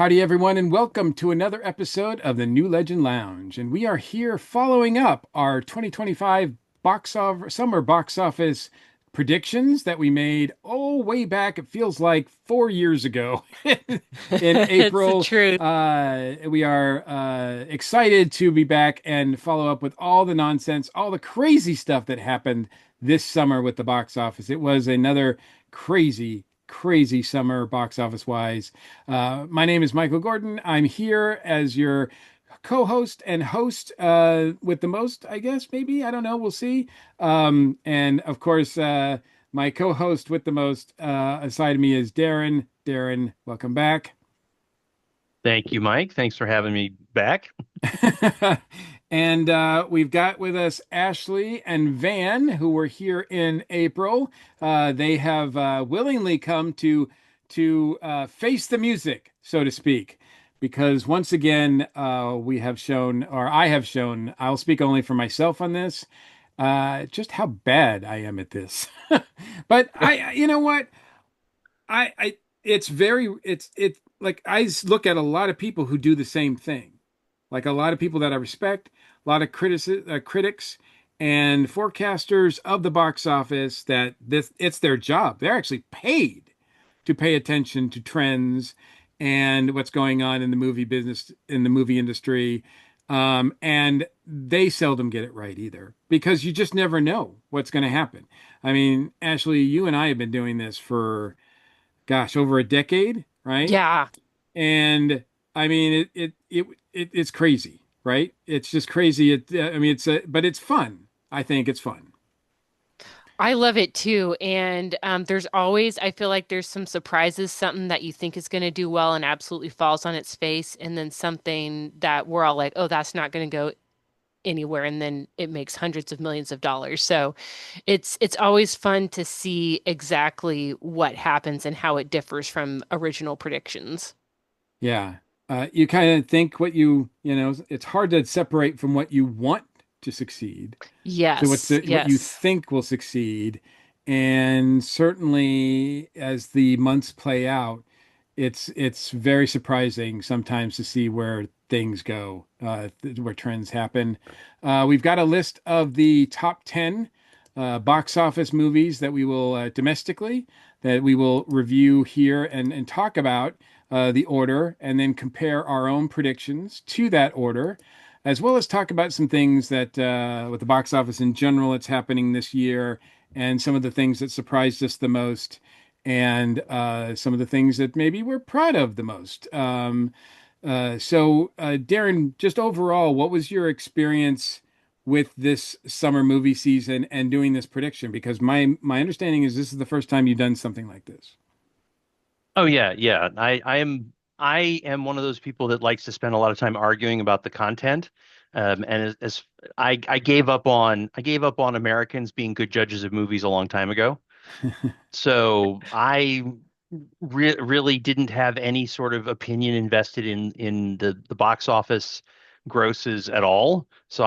Howdy, everyone, and welcome to another episode of the New Legend Lounge. And we are here following up our 2025 summer box office predictions that we made way back. It feels like 4 years ago in It's the April. truth. We are excited to be back and follow up with all the nonsense, all the crazy stuff that happened this summer with the box office. It was another crazy summer box office wise. My name is Michael Gordon. I'm here as your co-host and host with the most, I guess, maybe. I don't know. We'll see. And of course, my co-host with the most aside of me is Darren. Darren, welcome back. Thank you, Mike. Thanks for having me back. And we've got with us Ashley and Van, who were here in April. They have willingly come to face the music, so to speak, because once again we have shown, or I have shown, I'll speak only for myself on this, just how bad I am at this. But you know what? It's like look at a lot of people who do the same thing, like a lot of people that I respect, a lot of critics and forecasters of the box office that it's their job. They're actually paid to pay attention to trends and what's going on in the movie business, in the movie industry. And they seldom get it right either because you just never know what's going to happen. I mean, Ashley, you and I have been doing this for, gosh, over a decade, right? Yeah, And I mean, it's crazy, right? It's just crazy. I mean, but it's fun. I think it's fun. I love it too. And there's always, I feel like there's some surprises, something that you think is going to do well and absolutely falls on its face, and then something that we're all like, oh, that's not going to go anywhere, and then it makes hundreds of millions of dollars. So it's always fun to see exactly what happens and how it differs from original predictions. Yeah. You kind of think it's hard to separate from what you want to succeed to Yes, what you yes. think will succeed. And certainly as the months play out, it's very surprising sometimes to see where things go, where trends happen. We've got a list of the top 10 box office movies that we will domestically that we will review here and talk about the order and then compare our own predictions to that order, as well as talk about some things that with the box office in general that's happening this year and some of the things that surprised us the most and some of the things that maybe we're proud of the most. Darren, just overall, what was your experience with this summer movie season and doing this prediction? Because my understanding is this is the first time you've done something like this. Oh yeah, yeah. I am one of those people that likes to spend a lot of time arguing about the content. And as I gave up on Americans being good judges of movies a long time ago. So I really didn't have any sort of opinion invested in the box office grosses at all. So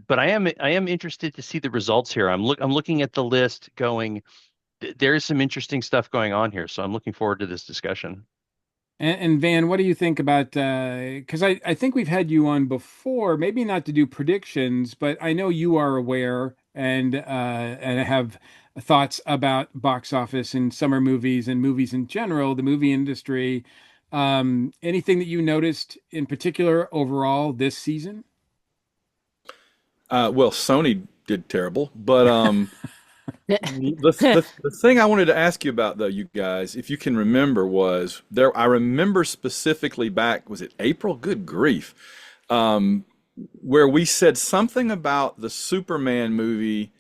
but I am interested to see the results here. I'm looking at the list going. There is some interesting stuff going on here, so I'm looking forward to this discussion. And Van, what do you think about? Because I think we've had you on before, maybe not to do predictions, but I know you are aware and have thoughts about box office and summer movies and movies in general, the movie industry. Anything that you noticed in particular overall this season? Well, Sony did terrible, but the thing I wanted to ask you about though, you guys, if you can remember, was there. I remember specifically back, was it April? Good grief, um, where we said something about the Superman movie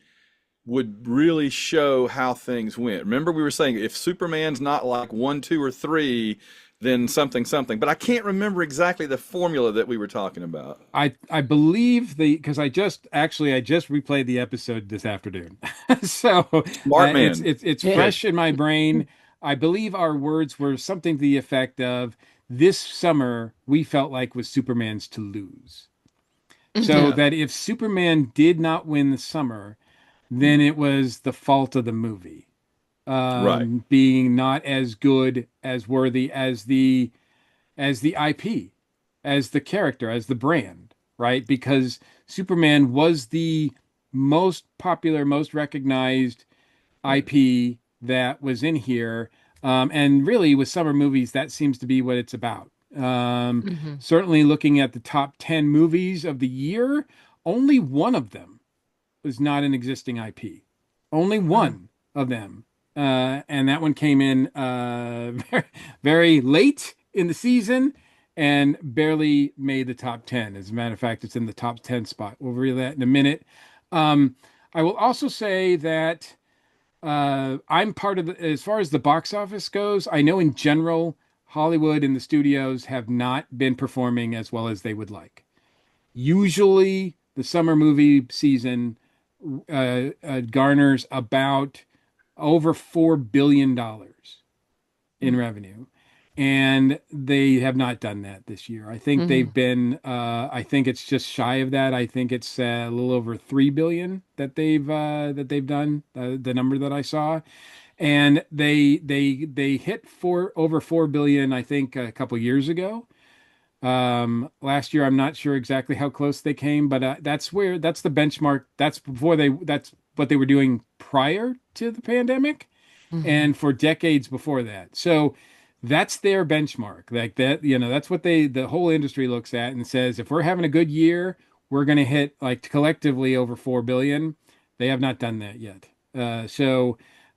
would really show how things went. Remember, we were saying if Superman's not like one, two, or three, then something, something. But I can't remember exactly the formula that we were talking about. I believe the because I just replayed the episode this afternoon, so Smart it's man. it's Yeah. Good. fresh in my brain. I believe our words were something to the effect of this summer we felt like was Superman's to lose. So Mhm. Yeah. that if Superman did not win the summer, then it was the fault of the movie Right. being not as good as worthy as the as the IP, as the character, as the brand, right? Because Superman was the most popular, most recognized Right. IP that was in here. And really, with summer movies, that seems to be what it's about. Hmm. Certainly, looking at the top 10 movies of the year, only one of them was not an existing IP. Only one of them. And that one came in very, very late in the season and barely made the top 10. As a matter of fact, it's in the top 10 spot. We'll read that in a minute. Um, I will also say that I'm part of the, as far as the box office goes, I know in general, Hollywood and the studios have not been performing as well as they would like. Usually, the summer movie season garners about over $4 billion in revenue. And they have not done that this year. I think Hmm. they've been, I think it's just shy of that. I think it's a little over 3 billion that they've done, the number that I saw. And they hit over 4 billion, I think, a couple years ago. Last year, I'm not sure exactly how close they came, but that's the benchmark. That's what they were doing prior to the pandemic Hmm. and for decades before that. So that's their benchmark. Like that, that's what the whole industry looks at and says, if we're having a good year, we're going to hit like collectively over 4 billion. They have not done that yet.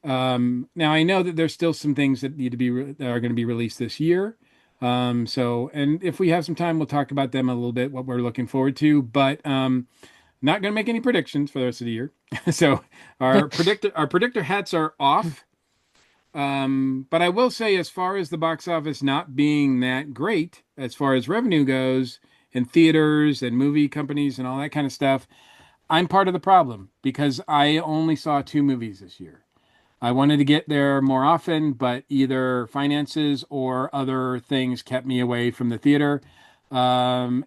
Now I know that there's still some things that that are going to be released this year. And if we have some time, we'll talk about them a little bit, what we're looking forward to, but not going to make any predictions for the rest of the year. So our predictor hats are off. But I will say, as far as the box office not being that great, as far as revenue goes, in theaters and movie companies and all that kind of stuff, I'm part of the problem because I only saw two movies this year. I wanted to get there more often, but either finances or other things kept me away from the theater.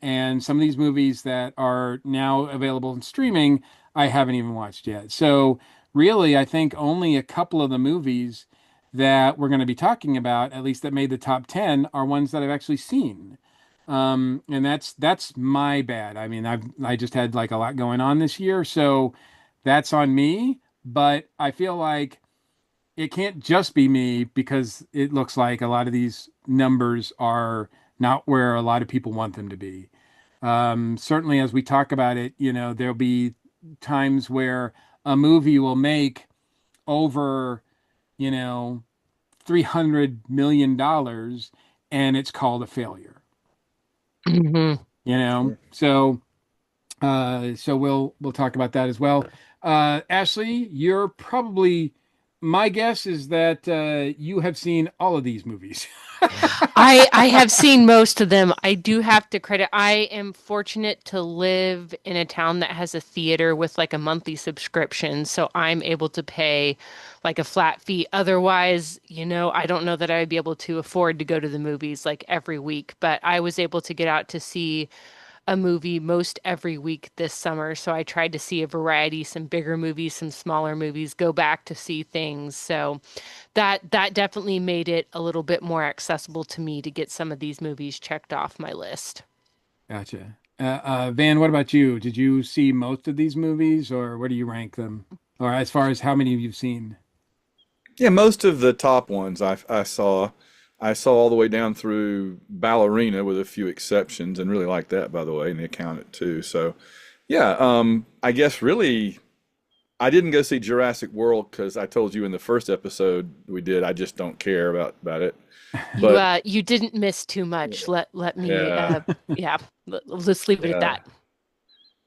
And some of these movies that are now available in streaming, I haven't even watched yet. So, really, I think only a couple of the movies that we're going to be talking about, at least that made the top 10, are ones that I've actually seen. And that's my bad. I mean, I just had like a lot going on this year, so that's on me. But I feel like it can't just be me because it looks like a lot of these numbers are not where a lot of people want them to be. Certainly, as we talk about it, there'll be times where a movie will make over, you know, $300 million and it's called a failure, Hmm. Sure. so we'll talk about that as well. Ashley, you're probably my guess is that you have seen all of these movies. I have seen most of them. I do have to credit. I am fortunate to live in a town that has a theater with like a monthly subscription, so I'm able to pay like a flat fee. Otherwise, I don't know that I would be able to afford to go to the movies like every week, but I was able to get out to see a movie most every week this summer. So I tried to see a variety, some bigger movies, some smaller movies, go back to see things. So that definitely made it a little bit more accessible to me to get some of these movies checked off my list. Gotcha. Van, what about you? Did you see most of these movies, or where do you rank them? Or as far as how many you've seen? Yeah, most of the top ones I saw. I saw all the way down through Ballerina with a few exceptions and really liked that, by the way, and the accountant too. So, yeah, I guess really I didn't go see Jurassic World because I told you in the first episode we did, I just don't care about it. You But uh you didn't miss too much. Let me yeah, yeah, let's leave it at yeah. that.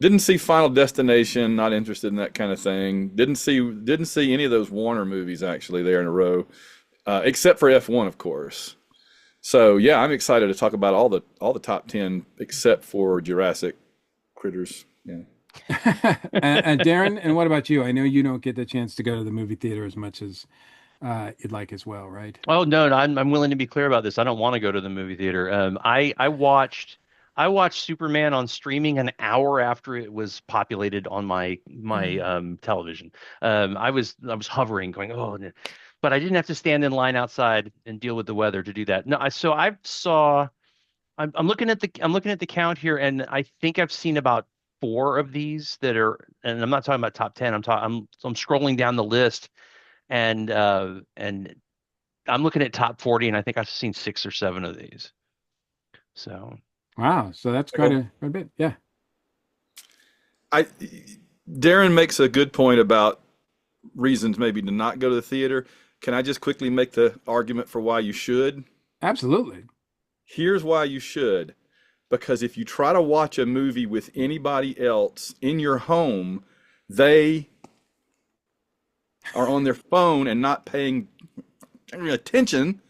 Didn't see Final Destination, not interested in that kind of thing. Didn't see any of those Warner movies actually there in a row, except for F1, of course. So yeah, I'm excited to talk about all the top 10 except for Jurassic Critters. Yeah. Darren, and what about you? I know you don't get the chance to go to the movie theater as much as you'd like as well, right? Oh no, no, I'm willing to be clear about this. I don't want to go to the movie theater. I watched Superman on streaming an hour after it was populated on my television. I was hovering, going, oh, no. But I didn't have to stand in line outside and deal with the weather to do that. No, I saw I'm looking at the count here, and I think I've seen about four of these that are, and I'm not talking about top 10. I'm scrolling down the list, and I'm looking at top 40, and I think I've seen six or seven of these. So Wow. So that's quite a bit. Yeah. I Darren makes a good point about reasons maybe to not go to the theater. Can I just quickly make the argument for why you should? Absolutely. Here's why you should. Because if you try to watch a movie with anybody else in your home, they are on their phone and not paying attention.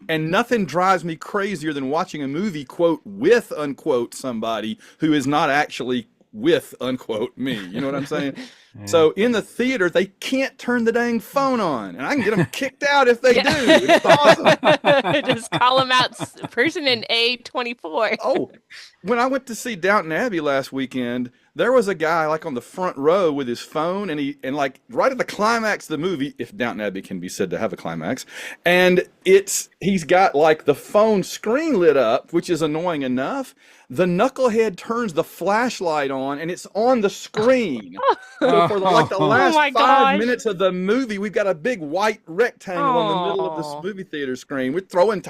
And nothing drives me crazier than watching a movie, quote, with, unquote, somebody who is not actually with, unquote, me. You know what I'm saying? Yeah. So in the theater, they can't turn the dang phone on, and I can get them kicked out if they do. Yeah. It's awesome. Just call them out, person in A24. Oh, when I went to see Downton Abbey last weekend, there was a guy like on the front row with his phone, and like right at the climax of the movie, if Downton Abbey can be said to have a climax, and he's got like the phone screen lit up, which is annoying enough. The knucklehead turns the flashlight on, and it's on the screen. So for like the last Oh my 5 minutes of the movie, we've got a big white rectangle in the middle of Oh. this movie theater screen. We're throwing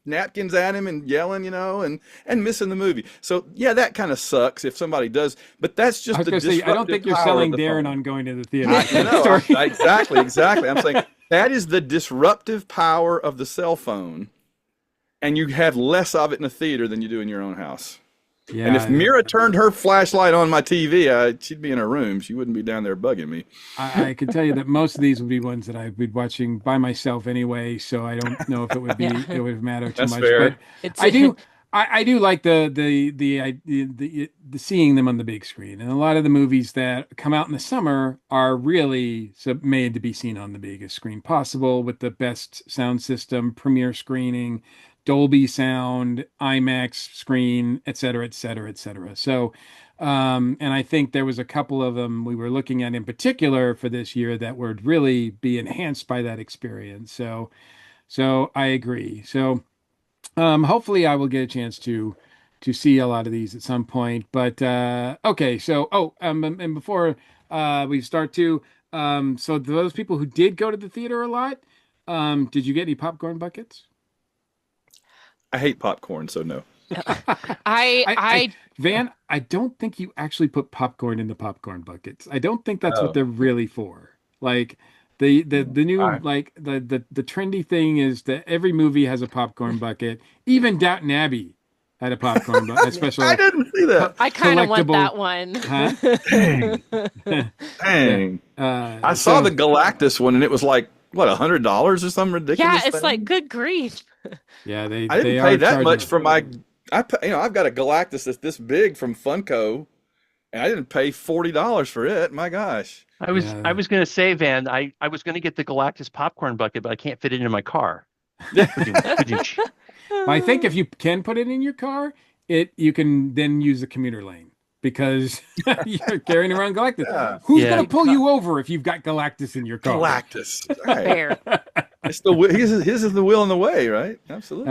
napkins at him and yelling, and missing the movie. So yeah, that kind of sucks if somebody does. But that's I just was the going to say, I don't disruptive think you're power selling of the Darren phone. on going to the theater. Exactly. I'm saying that is the disruptive power of the cell phone, and you have less of it in a theater than you do in your own house. Yeah. And if Mira turned her flashlight on my TV, she'd be in her room. She wouldn't be down there bugging me. I can tell you that most of these would be ones that I'd be watching by myself anyway, so I don't know if Yeah. it would matter too That's much. fair. But It's I do like the seeing them on the big screen, and a lot of the movies that come out in the summer are really made to be seen on the biggest screen possible with the best sound system, premiere screening, Dolby sound, IMAX screen, et cetera, et cetera, et cetera. So, and I think there was a couple of them we were looking at in particular for this year that would really be enhanced by that experience. So I agree. So, hopefully I will get a chance to see a lot of these at some point. But okay, so and before we start so those people who did go to the theater a lot, did you get any popcorn buckets? I hate popcorn, so no. I Van, I don't think you actually put popcorn in the popcorn buckets. I don't think that's what Oh. they're really for. Like the All new right. like the trendy thing is that every movie has a popcorn bucket. Even Downton Abbey had a popcorn bucket, a I special didn't see that. I kind of want collectible, that one. huh? Dang. Yeah. Dang. I saw the Galactus one, and it was like, what, $100 or some Yeah, ridiculous it's thing? like good grief. yeah, I they didn't pay are that charging. much for my. I've got a Galactus that's this big from Funko, and I didn't pay $40 for it. My gosh. I Yeah. was going to say, Van, I was going to get the Galactus popcorn bucket, but I can't fit it in my car. I think if you can put it in your car, you can then use the commuter lane because you're carrying around Galactus. Yeah. Who's Yeah. gonna pull you over if you've got Galactus in your car? Galactus. Right. Fair. It's his is the will and the way, right? Absolutely.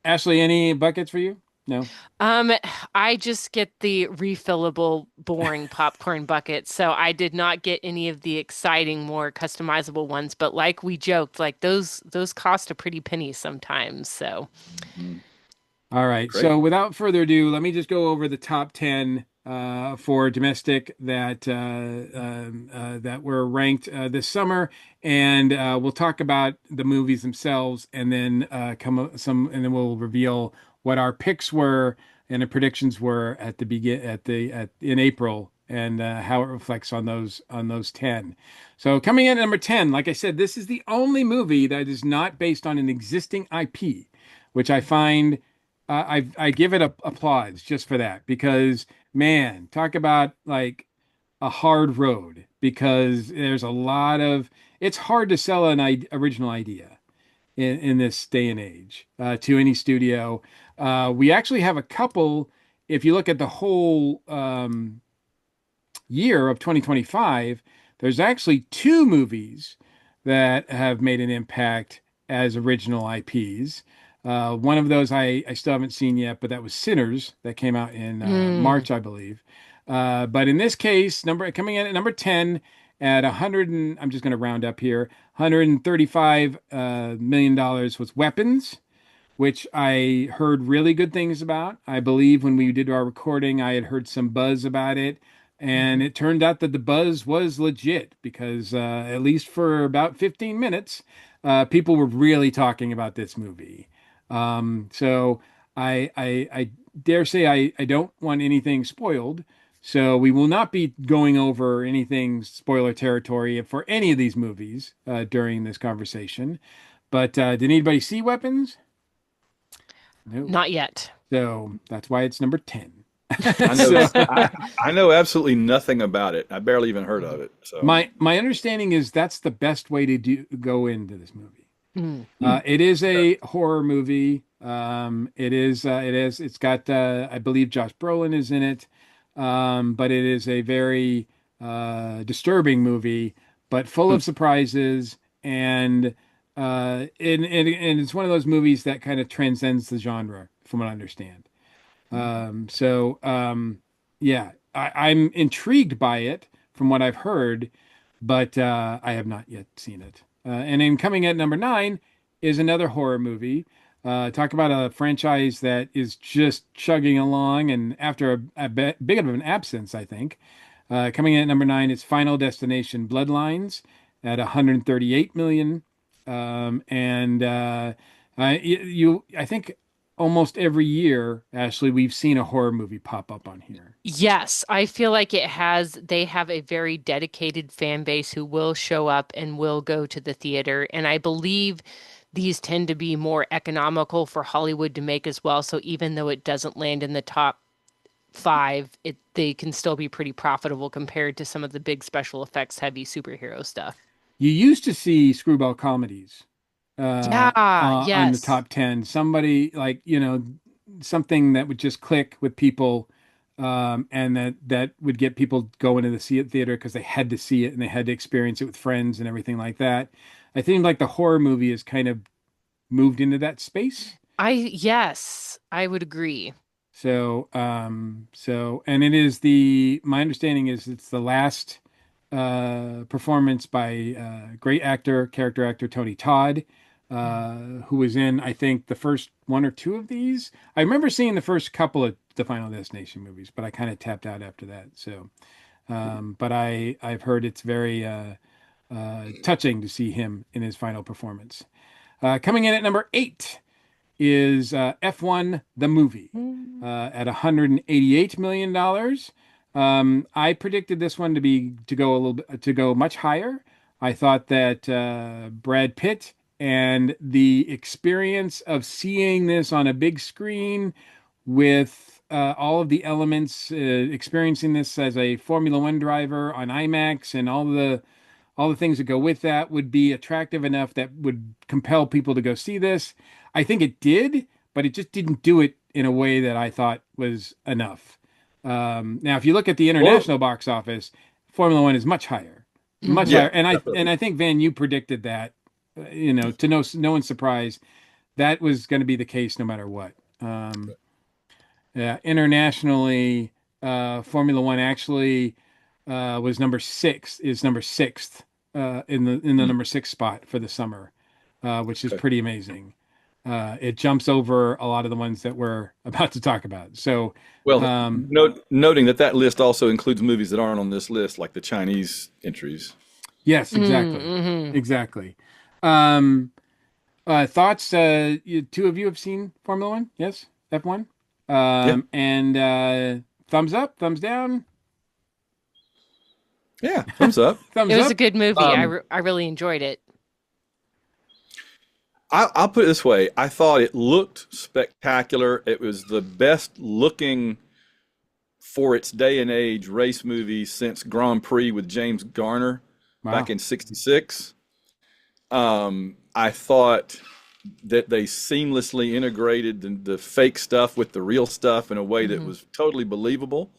Ashley, any buckets for you? No. I just get the refillable, boring popcorn bucket. So I did not get any of the exciting, more customizable ones. But like we joked, like those cost a pretty penny sometimes. So Mhm. All right. Great. So without further ado, let me just go over the top 10 for domestic that were ranked this summer, and we'll talk about the movies themselves, and then and then we'll reveal what our picks were and the predictions were at the in April, and how it reflects on those 10. So coming in at number 10, like I said, this is the only movie that is not based on an existing IP, which I find. I give it applause just for that because man, talk about like a hard road because there's a lot of it's hard to sell an original idea in this day and age to any studio. We actually have a couple. If you look at the whole year of 2025, there's actually two movies that have made an impact as original IPs. One of those I still haven't seen yet, but that was Sinners that came out in Mm. March, I believe. But in this case, coming in at number 10 at 100 and I'm just going to round up here, $135 million dollars was Weapons, which I heard really good things about. I believe when we did our recording, I had heard some buzz about it. And Mhm. it turned out that the buzz was legit because, at least for about 15 minutes, people were really talking about this movie. So I dare say I don't want anything spoiled. So we will not be going over anything spoiler territory for any of these movies during this conversation. But did anybody see Weapons? No. Not yet. So that's why it's number 10. I know So I know absolutely nothing about it. I barely even heard of it. So my understanding is that's the best way to go into this movie. Mm. hmm. It is a horror movie. It's got I believe Josh Brolin is in it. But it is a very disturbing movie, but full Hmm. of surprises and it's one of those movies that kind of transcends the genre, from what I understand. Yeah, I'm intrigued by it from what I've heard, but I have not yet seen it. And then coming at number 9 is another horror movie. Talk about a franchise that is just chugging along, and after big of an absence, I think. Coming in at number 9 is Final Destination Bloodlines at 138 million. And I think almost every year, Ashley, we've seen a horror movie pop up on here. Yes, I feel like they have a very dedicated fan base who will show up and will go to the theater. And I believe these tend to be more economical for Hollywood to make as well. So even though it doesn't land in the top five, they can still be pretty profitable compared to some of the big special effects heavy superhero stuff. You used to see screwball comedies Yeah, on the yes. top 10. Somebody like, something that would just click with people, and that would get people going to the see it theater because they had to see it and they had to experience it with friends and everything like that. I think like the horror movie has kind of moved into that space. Yes, I would agree. And it is my understanding is it's the last performance by great actor, character actor Tony Todd, who was in, I think, the first one or two of these. I remember seeing the first couple of the Final Destination movies, but I kind of tapped out after that. But I've heard it's very touching to see him in his final performance. Coming in at number 8 is F1 the movie Mm. at $188 million. I predicted this one to go a little bit to go much higher. I thought that Brad Pitt and the experience of seeing this on a big screen with all of the elements, experiencing this as a Formula One driver on IMAX and all the things that go with that would be attractive enough that would compel people to go see this. I think it did, but it just didn't do it in a way that I thought was enough. Now, if you look at the Well, international box office, Formula One is much Hmm. higher, yeah, and definitely. I think Van, you predicted that, to no one's surprise, that was going to be the case no matter what. Yeah, internationally, Formula One actually was number sixth in the Hmm. number 6 spot for the summer, which is Okay. pretty amazing. It jumps over a lot of the ones that we're about to talk about. So, Well, um, noting that that list also includes movies that aren't on this list, like the Chinese entries. yes, exactly, Mm-hmm. exactly. Um, Thoughts? Two of you have seen Formula One, yes, F1, Yeah, and thumbs up, thumbs down, yeah, thumbs up. It thumbs was a up. good movie. Um, I really enjoyed it. I'll put it this way. I thought it looked spectacular. It was the best looking for its day and age race movie since Grand Prix with James Garner back Wow. in '66. I thought that they seamlessly integrated the fake stuff with the real stuff in a way that Hmm. was totally believable.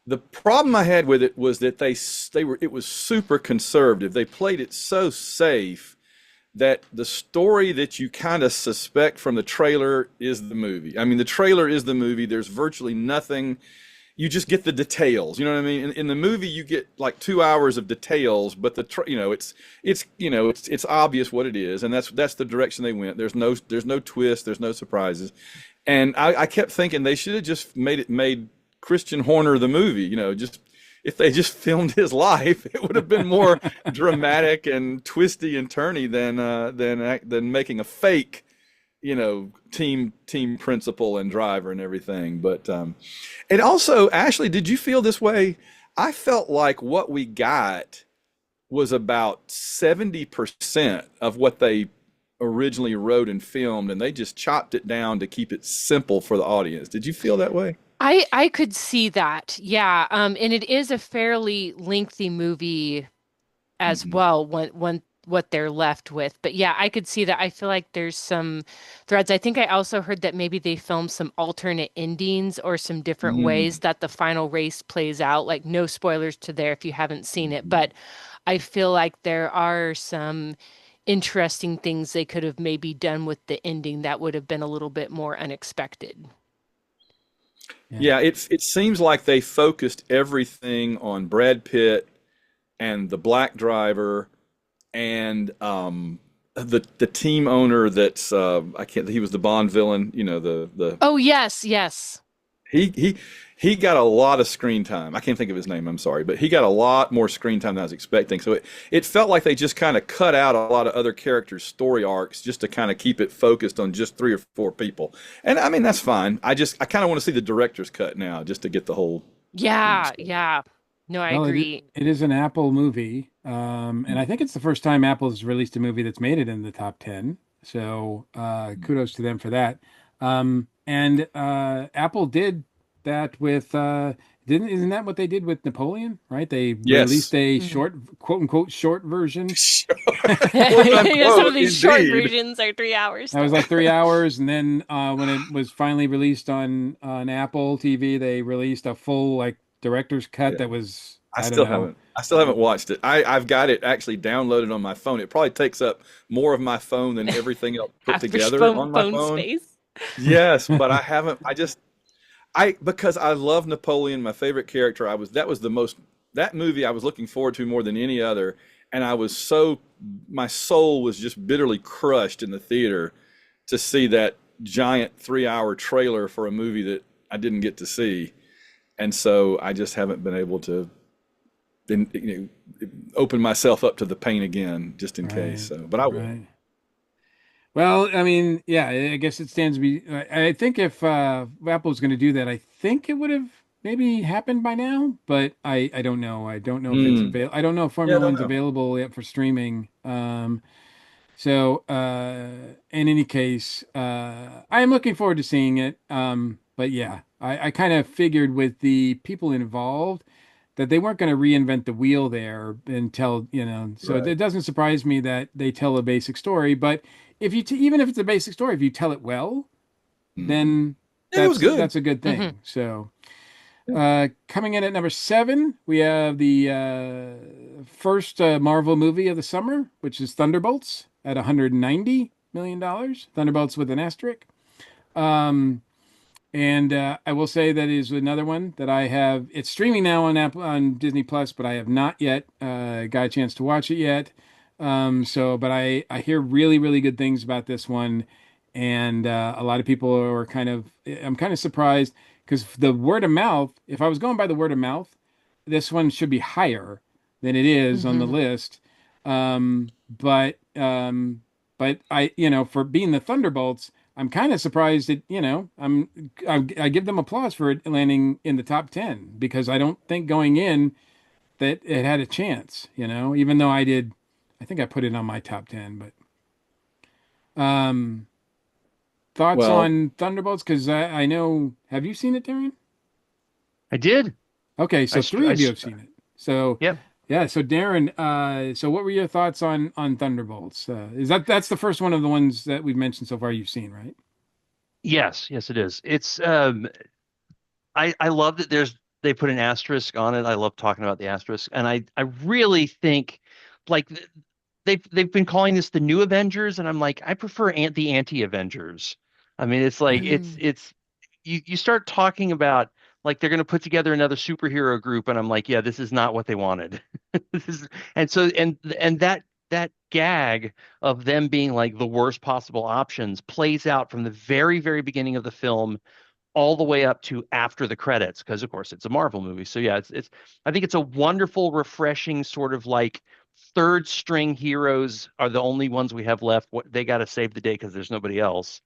The problem I had with it was that they were it was super conservative. They played it so safe that the story that you kind of suspect from the trailer is the movie. I mean, the trailer is the movie. There's virtually nothing. You just get the details. You know what I mean? In the movie, you get like 2 hours of details, but it's obvious what it is, and that's the direction they went. There's no twist. There's no surprises, and I kept thinking they should have just made Christian Horner the movie. Just if they just filmed his life, it would have been more dramatic and twisty and turny than making a fake, team principal and driver and everything. But and also, Ashley, did you feel this way? I felt like what we got was about 70% of what they originally wrote and filmed, and they just chopped it down to keep it simple for the audience. Did you feel that way? I could see that. Yeah. And it is a fairly lengthy movie as Hmm. well when what they're left with. But yeah, I could see that. I feel like there's some threads. I think I also heard that maybe they filmed some alternate endings or some different ways that the final race plays out. Like no spoilers to there if you haven't seen it, but I feel like there are some interesting things they could have maybe done with the ending that would have been a little bit more unexpected. Yeah. Yeah, it seems like they focused everything on Brad Pitt and the black driver and the team owner that's I can't he was the Bond villain, the Oh, yes, yes. he he he got a lot of screen time. I can't think of his name, I'm sorry, but he got a lot more screen time than I was expecting. So it felt like they just kind of cut out a lot of other characters' story arcs just to kind of keep it focused on just three or four people. And I mean that's fine. I kind of want to see the director's cut now just to get the whole Yeah, story. yeah. No, I Well, agree. it is an Apple movie, and I think it's the first time Apple's released a movie that's made it in the top 10. So kudos to them for that. And Apple did that with didn't isn't that what they did with Napoleon, right? They released Yes. a Mhm. short, quote unquote, short version Quote Yeah, some of unquote, these short indeed. versions are 3 hours. that was like 3 hours, and then when it was finally released on Apple TV, they released a full like director's cut Yeah. that was I I don't still know. haven't. I still haven't watched it. I've got it actually downloaded on my phone. It probably takes up more of my phone than everything else put Half your together on my phone phone. space. Yes, but I haven't. Because I love Napoleon, my favorite character. That was the most that movie I was looking forward to more than any other, and my soul was just bitterly crushed in the theater to see that giant 3 hour trailer for a movie that I didn't get to see, and so I just haven't been able to then open myself up to the pain again, just in case. Right, So, but I will. right. Well, I mean, yeah, I guess it stands to be. I think if Apple was going to do that, I think it would have maybe happened by now, but I don't know. I don't know if it's Mm. available. I don't know if Yeah, I Formula don't One's know. available yet for streaming. So in any case, I am looking forward to seeing it. But yeah, I kind of figured with the people involved that they weren't going to reinvent the wheel there and tell, so Right. it doesn't surprise me that they tell a basic story. But if even if it's a basic story, if you tell it well, Hmm. then Yeah, it was good. that's a good Hmm. thing. So Yeah. coming in at number 7, we have the first Marvel movie of the summer, which is Thunderbolts at $190 million. Thunderbolts with an asterisk. Um, and I will say that is another one that I have. It's streaming now on Apple on Disney Plus, but I have not yet got a chance to watch it yet. But I hear really really good things about this one, and a lot of people are kind of. I'm kind of surprised because the word of mouth. If I was going by the word of mouth, this one should be higher than it is on the Hmm. list. Um, but um, but for being the Thunderbolts. I'm kind of surprised that, I give them applause for it landing in the top 10 because I don't think going in that it had a chance, even though I think I put it on my top 10, but thoughts Well, on Thunderbolts? Because I know, have you seen it, Darren? I did. Okay, I, so str- three I, of you have str- seen it. So yeah. yeah, so Darren, so what were your thoughts on Thunderbolts? That's the first one of the ones that we've mentioned so far you've seen, right? Yes, yes, it is. I love that they put an asterisk on it. I love talking about the asterisk, and I really think like they've been calling this the new Avengers, and I'm like, I prefer the anti-Avengers. I mean, it's like Mm. it's you start talking about like they're going to put together another superhero group, and I'm like, yeah, this is not what they wanted. This is, and so and that gag of them being like the worst possible options plays out from the very beginning of the film all the way up to after the credits, because of course it's a Marvel movie. So yeah, it's I think it's a wonderful, refreshing sort of like third string heroes are the only ones we have left. What they got to save the day because there's nobody else.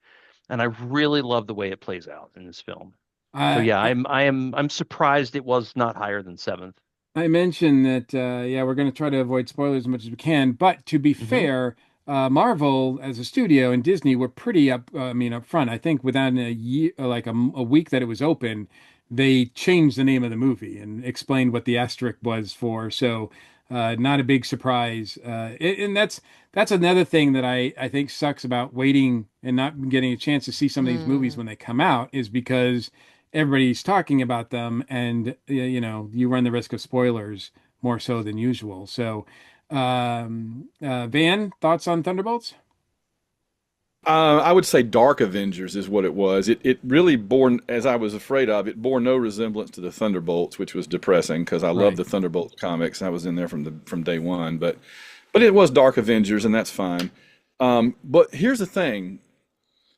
And I really love the way it plays out in this film. So I, yeah, I I'm surprised it was not higher than seventh. I mentioned that, yeah, we're going to try to avoid spoilers as much as we can. But to be Hmm. fair, Marvel as a studio and Disney were pretty I mean, up front. I think within a year, like a week that it was open, they changed the name of the movie and explained what the asterisk was for. So, not a big surprise. And that's another thing that I think sucks about waiting and not getting a chance to see some of these movies Mm. when they come out is because everybody's talking about them, and you know, you run the risk of spoilers more so than usual. So, Van, thoughts on Thunderbolts? I would say Dark Avengers is what it was. It really bore, as I was afraid of, it bore no resemblance to the Thunderbolts, which was depressing because I love Right. the Thunderbolts comics. I was in there from day one, but it was Dark Avengers, and that's fine. But here's the thing: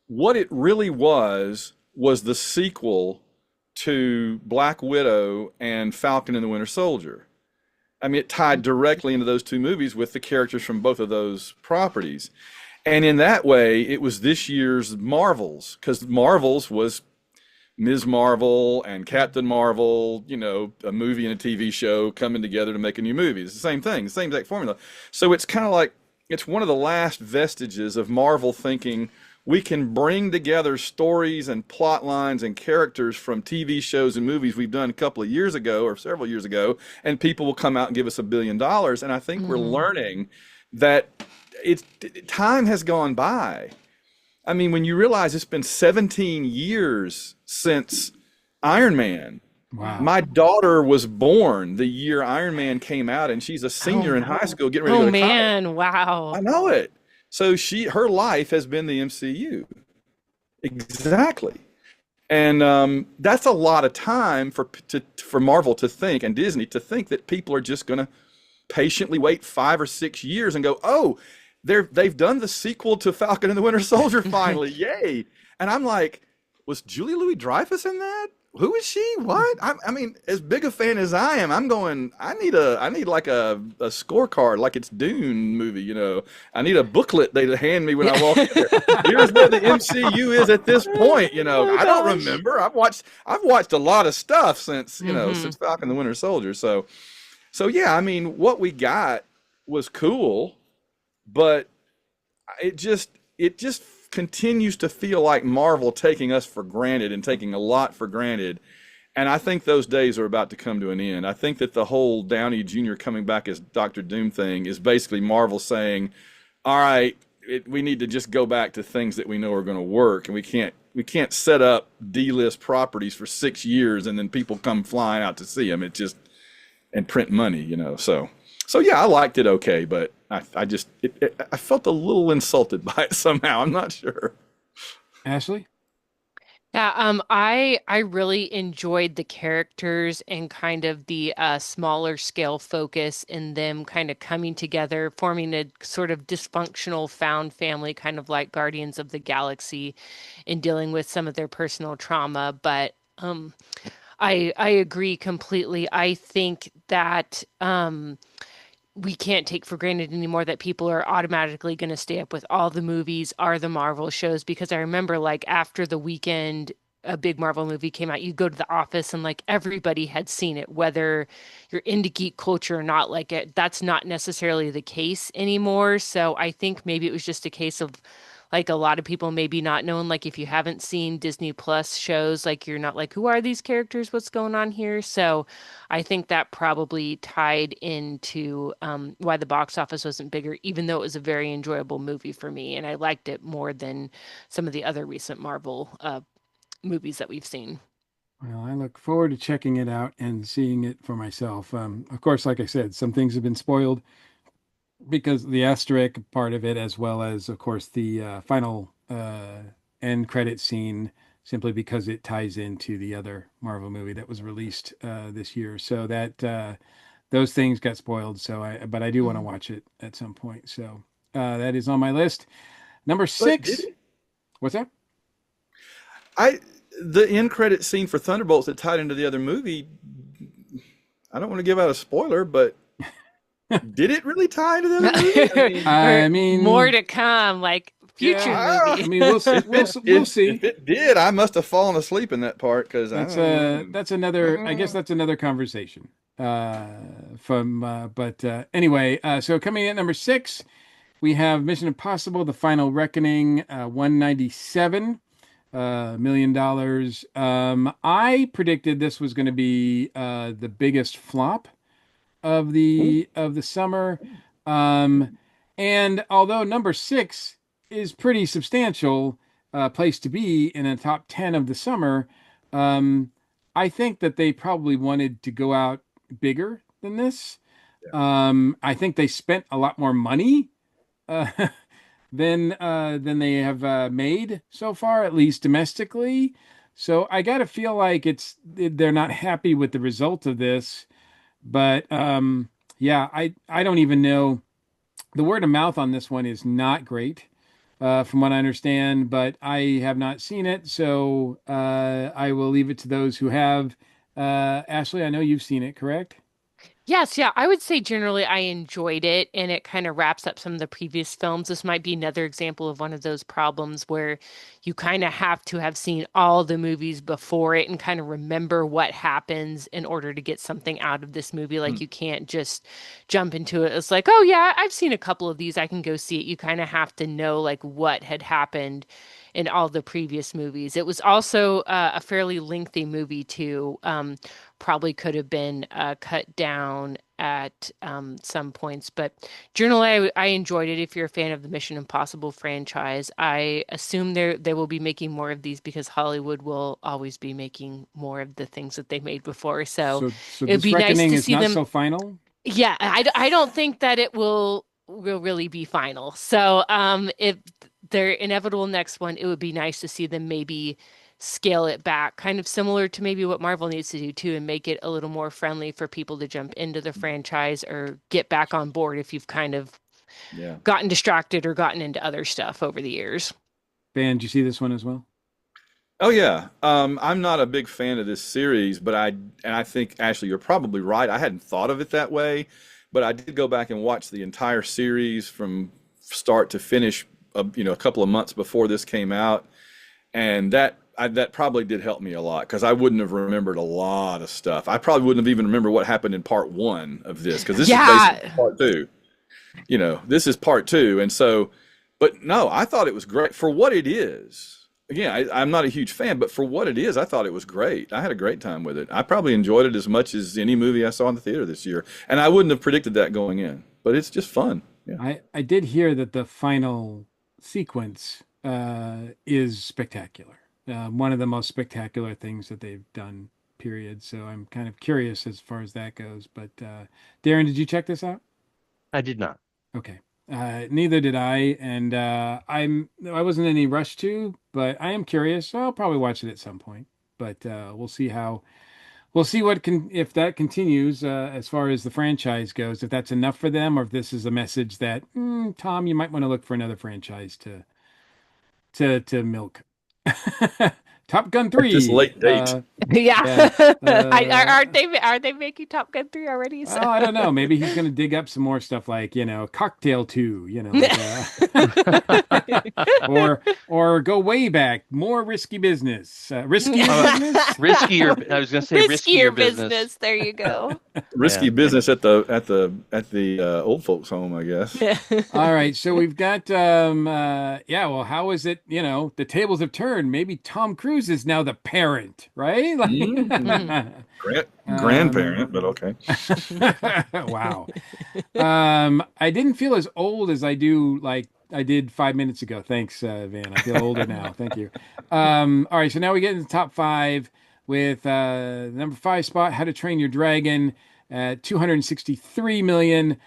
what it really was the sequel to Black Widow and Falcon and the Winter Soldier. I mean, it tied directly into those two movies with the characters from both of those properties. And in that way, it was this year's Marvels, because Marvels was Ms. Marvel and Captain Marvel, you know, a movie and a TV show coming together to make a new movie. It's the same thing, the same exact formula. So it's kind of like it's one of the last vestiges of Marvel thinking we can bring together stories and plot lines and characters from TV shows and movies we've done a couple of years ago or several years ago, and people will come out and give us $1 billion. And I think we're Hmm. learning that it's time has gone by. I mean, when you realize it's been 17 years since Iron Man. Wow. My daughter was born the year Iron Man came out, and she's a Oh, senior in high school getting ready to oh go to college. man, wow. I know it. So her life has been the MCU. Exactly. And that's a lot of time for Marvel to think and Disney to think that people are just going to patiently wait 5 or 6 years and go, oh, they've done the sequel to Falcon and the Winter Soldier finally, yay! And I'm like, was Julie Louis-Dreyfus in that? Who is she? What? I mean, as big a fan as I am, I'm going. I need like a scorecard, like it's Dune movie. You know, I need a booklet they hand me when I walk in there. Here's where the MCU is at this point. You know, Oh I don't gosh. remember. I've watched a lot of stuff since Hmm. since Falcon and the Winter Soldier. So yeah, I mean, what we got was cool, but it just continues to feel like Marvel taking us for granted and taking a lot for granted. And I think those days are about to come to an end. I think that the whole Downey Jr. coming back as Doctor Doom thing is basically Marvel saying, "All right, we need to just go back to things that we know are going to work, and we can't set up D-list properties for 6 years and then people come flying out to see them. It just and print money, you know." So yeah, I liked it okay, but I just I felt a little insulted by it somehow. I'm not sure. Ashley? Yeah, I really enjoyed the characters and kind of the smaller scale focus in them kind of coming together, forming a sort of dysfunctional found family, kind of like Guardians of the Galaxy, and dealing with some of their personal trauma. But I agree completely. I think that we can't take for granted anymore that people are automatically going to stay up with all the movies are the Marvel shows because I remember like after the weekend a big Marvel movie came out, you go to the office and like everybody had seen it, whether you're into geek culture or not, like that's not necessarily the case anymore. So I think maybe it was just a case of like a lot of people maybe not knowing, like if you haven't seen Disney Plus shows, like you're not like, who are these characters? What's going on here? So I think that probably tied into why the box office wasn't bigger, even though it was a very enjoyable movie for me. And I liked it more than some of the other recent Marvel movies that we've seen. Well, I look forward to checking it out and seeing it for myself. Of course, like I said, some things have been spoiled because the asterisk part of it, as well as, of course, the final end credit scene, simply because it ties into the other Marvel movie that was released this year. So that those things got spoiled. But I do want to Mhm. watch it at some point. So that is on my list. Number But did six. it? What's that? I the end credit scene for Thunderbolts that tied into the other movie. I don't want to give out a spoiler, but did it really tie into the other movie? I mean, Or I more mean, to come, like future yeah. ah, I movie. mean, we'll if see. it did, I must have fallen asleep in that part because I don't. That's another. I guess Mm. that's another conversation. Uh, from but anyway, so coming in at number six, we have Mission Impossible: The Final Reckoning, 197 million dollars. I predicted this was going to be the biggest flop of the summer. Um, and although number six is pretty substantial place to be in a top 10 of the summer, um, I think that they probably wanted to go out bigger than this. I think they spent a lot more money uh, than they have made so far, at least domestically. So I got to feel like they're not happy with the result of this. But yeah, I don't even know. The word of mouth on this one is not great, from what I understand. But I have not seen it, so I will leave it to those who have. Ashley, I know you've seen it, correct? Yes, yeah, I would say generally I enjoyed it and it kind of wraps up some of the previous films. This might be another example of one of those problems where you kind of have to have seen all the movies before it and kind of remember what happens in order to get something out of this movie. Like Mm. you can't just jump into it. It's like, oh yeah, I've seen a couple of these. I can go see it. You kind of have to know like what had happened in all the previous movies. It was also a fairly lengthy movie too. Probably could have been cut down at some points. But generally, I enjoyed it. If you're a fan of the Mission Impossible franchise, I assume they will be making more of these because Hollywood will always be making more of the things that they made before. So So it'd this be nice reckoning to is see not them. so final. Yeah, I don't think that it will really be final. So if their inevitable next one, it would be nice to see them maybe scale it back, kind of similar to maybe what Marvel needs to do too, and make it a little more friendly for people to jump into the franchise or get back on board if you've kind of Yeah. gotten distracted or gotten into other stuff over the years. Van, did you see this one as well? Oh yeah. I'm not a big fan of this series, but I think Ashley, you're probably right. I hadn't thought of it that way, but I did go back and watch the entire series from start to finish, a couple of months before this came out, and that probably did help me a lot because I wouldn't have remembered a lot of stuff. I probably wouldn't have even remembered what happened in part one of this because this is basically Yeah. part two. This is part two. And so, but no, I thought it was great for what it is. Again, I'm not a huge fan, but for what it is, I thought it was great. I had a great time with it. I probably enjoyed it as much as any movie I saw in the theater this year. And I wouldn't have predicted that going in, but it's just fun. Yeah. I did hear that the final sequence is spectacular. One of the most spectacular things that they've done, period. So I'm kind of curious as far as that goes. But Darren, did you check this out? I did not. Okay. Neither did I, and I wasn't in any rush to, but I am curious. I'll probably watch it at some point. But we'll see what can if that continues as far as the franchise goes. If that's enough for them, or if this is a message that Tom, you might want to look for another franchise to milk. Top Gun At this 3. late date. Yeah. Yeah. Aren't they making Top Gun 3 already? So Well, I don't know. Maybe he's going to dig up some more stuff like, Cocktail 2, like or go way back, more risky business. Riskier Uh, business? I was going to say Riskier riskier business. business. There you go. Yeah. Risky business at the old folks home, I guess. All right, so we've got yeah, well, how is it, the tables have turned. Maybe Tom Cruise is now the parent, right? Mm. Mhm. Um, Grandparent, but okay. wow. I didn't feel as old as I did 5 minutes ago. Thanks, Van. I feel older now. Thank you. All right, so now we get into the top five with the number five spot, How to Train Your Dragon at 263 million.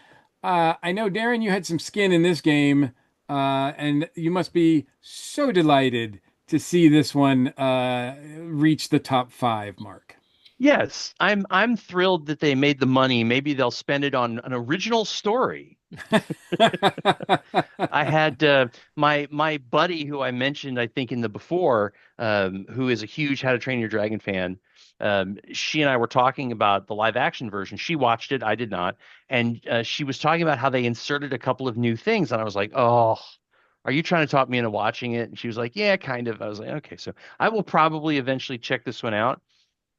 I know, Darren, you had some skin in this game, and you must be so delighted to see this one reach the top five mark. Yes, I'm thrilled that they made the money. Maybe they'll spend it on an original story. I had my buddy who I mentioned, I think in the before, who is a huge How to Train Your Dragon fan. She and I were talking about the live action version. She watched it, I did not, and she was talking about how they inserted a couple of new things, and I was like, "Oh, are you trying to talk me into watching it?" And she was like, "Yeah, kind of." I was like, "Okay, so I will probably eventually check this one out."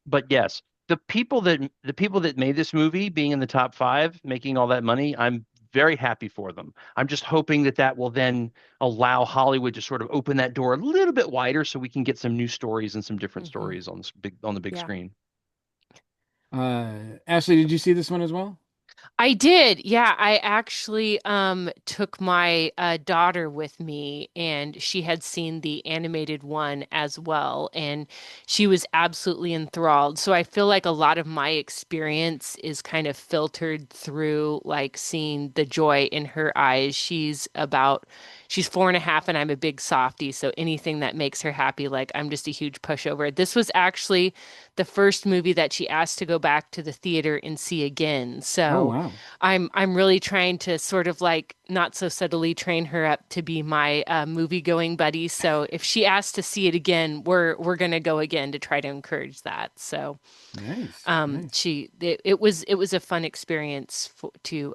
But yes, the people that made this movie being in the top five, making all that money, I'm very happy for them. I'm just hoping that that will then allow Hollywood to sort of open that door a little bit wider so we can get some new stories and some different Hmm. stories on the big Yeah. screen. Ashley, did you see this one as well? I did. Yeah, I actually took my daughter with me and she had seen the animated one as well and she was absolutely enthralled. So I feel like a lot of my experience is kind of filtered through like seeing the joy in her eyes. She's 4.5 and I'm a big softie, so anything that makes her happy, like I'm just a huge pushover. This was actually the first movie that she asked to go back to the theater and see again. Oh, So wow. I'm really trying to sort of like not so subtly train her up to be my movie going buddy. So if she asks to see it again, we're gonna go again to try to encourage that. So Nice, nice. it was a fun experience to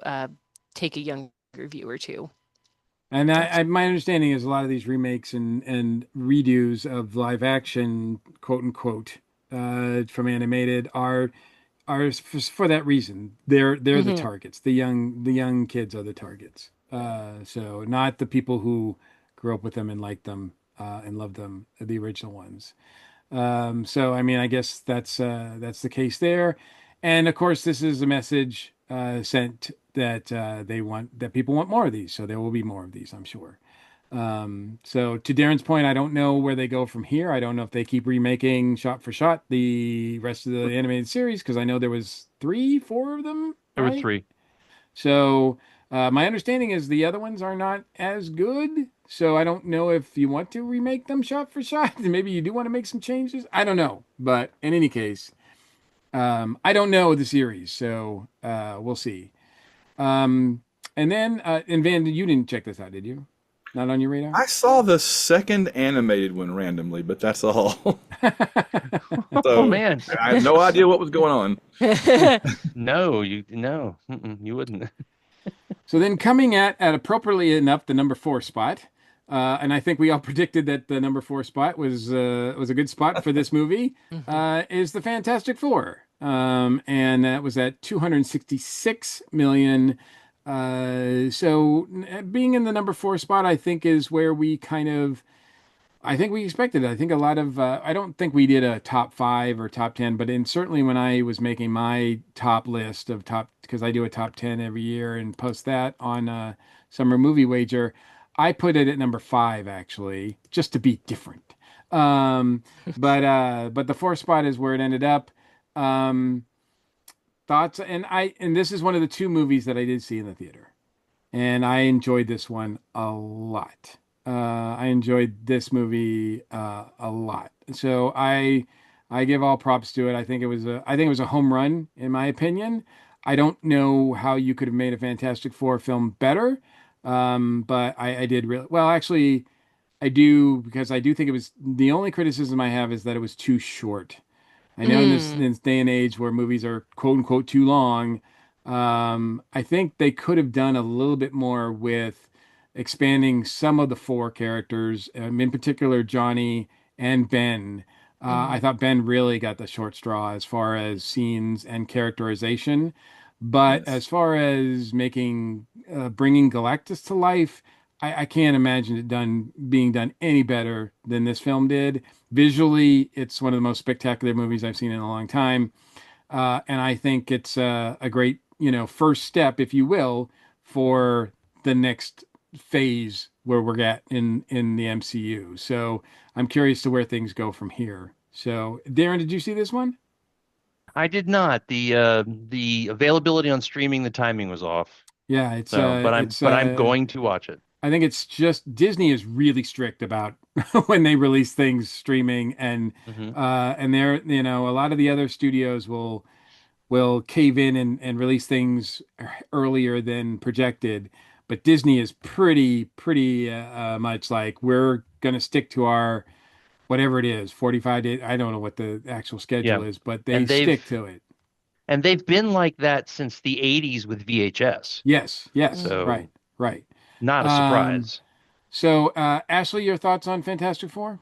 take a younger viewer to. And That's my understanding is a lot of these remakes and redos of live action, quote unquote, from animated are for that reason. They're the hmm targets. The young kids are the targets. So not the people who grew up with them and liked them and loved them, the original ones. So I mean, I guess that's the case there. And of course, this is a message sent that that people want more of these. So there will be more of these, I'm sure. So to Darren's point, I don't know where they go from here. I don't know if they keep remaking shot for shot the rest of the animated series because I know there was three, four of them, There were right? three. So my understanding is the other ones are not as good. So I don't know if you want to remake them shot for shot. Maybe you do want to make some changes. I don't know. But in any case, I don't know the series, so we'll see. Um, and Van, you didn't check this out, did you? Not on your radar? I saw the second animated one randomly, but that's all. Oh So man. I had no idea what was going on. No, no, you wouldn't. So then coming at appropriately enough the number four spot, and I think we all predicted that the number four spot was a good spot for this movie, Mhm. is the Fantastic Four, and that was at 266 million. So being in the number four spot, I think is where we kind of I think we expected it. I think a lot of I don't think we did a top five or top 10, but certainly when I was making my top list of top, because I do a top 10 every year and post that on Summer Movie Wager, I put it at number five actually, just to be different. Um, but the fourth spot is where it ended up. Um, Thoughts, and this is one of the two movies that I did see in the theater and I enjoyed this one a lot. I enjoyed this movie a lot. So I give all props to it. I think it was a home run in my opinion. I don't know how you could have made a Fantastic Four film better, but I did really well. Actually, I do because I do think it was the only criticism I have is that it was too short. I know Mm, in this day and age where movies are quote unquote too long, I think they could have done a little bit more with expanding some of the four characters, in particular Johnny and Ben. I mhm, thought Ben really got the short straw as far as scenes and characterization, but Yes. as far as bringing Galactus to life, I can't imagine it being done any better than this film did. Visually, it's one of the most spectacular movies I've seen in a long time. And I think it's a great, first step, if you will, for the next phase where we're at in the MCU. So I'm curious to where things go from here. So, Darren, did you see this one? I did not. The availability on streaming, the timing was off. Yeah, So, but I'm going to watch it. I think it's just Disney is really strict about when they release things streaming, Hmm. and they're, a lot of the other studios will cave in and release things earlier than projected, but Disney is pretty much like we're going to stick to our whatever it is, 45 days. I don't know what the actual Yeah, schedule is, but they and they've stick to it. and they've been like that since the 80s with VHS. Yes, yes, Mm. right, So right. not a Um, surprise. so Ashley, your thoughts on Fantastic Four?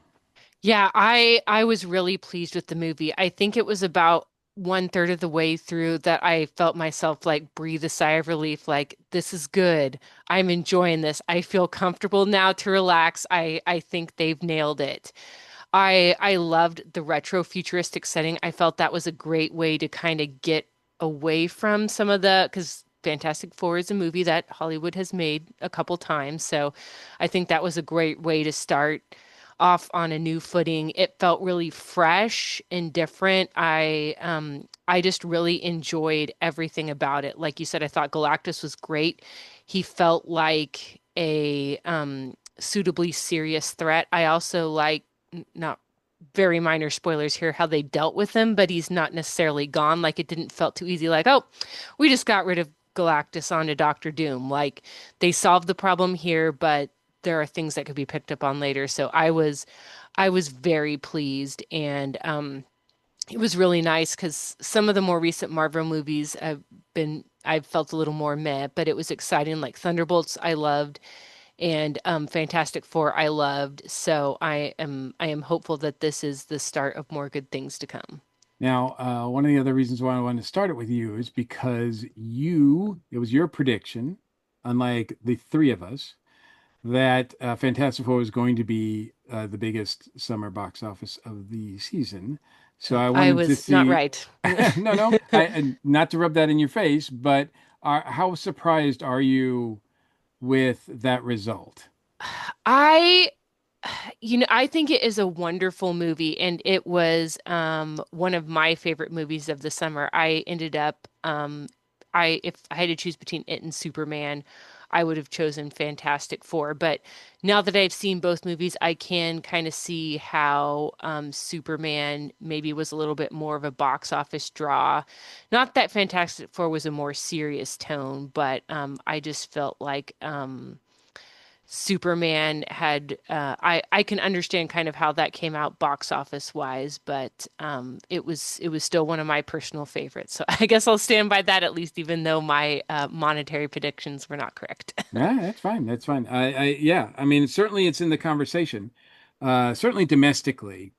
Yeah, I was really pleased with the movie. I think it was about one third of the way through that I felt myself like breathe a sigh of relief, like this is good. I'm enjoying this. I feel comfortable now to relax. I think they've nailed it. I loved the retro futuristic setting. I felt that was a great way to kind of get away from some of the, because Fantastic Four is a movie that Hollywood has made a couple times. So I think that was a great way to start off on a new footing. It felt really fresh and different. I just really enjoyed everything about it. Like you said, I thought Galactus was great. He felt like a suitably serious threat. I also like, not very minor spoilers here, how they dealt with him, but he's not necessarily gone. Like it didn't felt too easy. Like, oh, we just got rid of Galactus onto Doctor Doom. Like they solved the problem here, but there are things that could be picked up on later. So I was very pleased, and it was really nice because some of the more recent Marvel movies I've felt a little more meh, but it was exciting. Like Thunderbolts, I loved, and Fantastic Four, I loved. So I am hopeful that this is the start of more good things to come. Now, one of the other reasons why I wanted to start it with you is because it was your prediction, unlike the three of us, that Fantastic Four was going to be the biggest summer box office of the season. So I I wanted to was not see, right. no, not to rub that in your face, but how surprised are you with that result? I I think it is a wonderful movie, and it was one of my favorite movies of the summer. I ended up I if I had to choose between it and Superman, I would have chosen Fantastic Four. But now that I've seen both movies, I can kind of see how Superman maybe was a little bit more of a box office draw. Not that Fantastic Four was a more serious tone, but I just felt like Superman had I can understand kind of how that came out box office wise, but it was still one of my personal favorites. So I guess I'll stand by that at least, even though my monetary predictions were not correct. Yeah, that's fine. That's fine. Yeah, I mean, certainly it's in the conversation. Certainly domestically.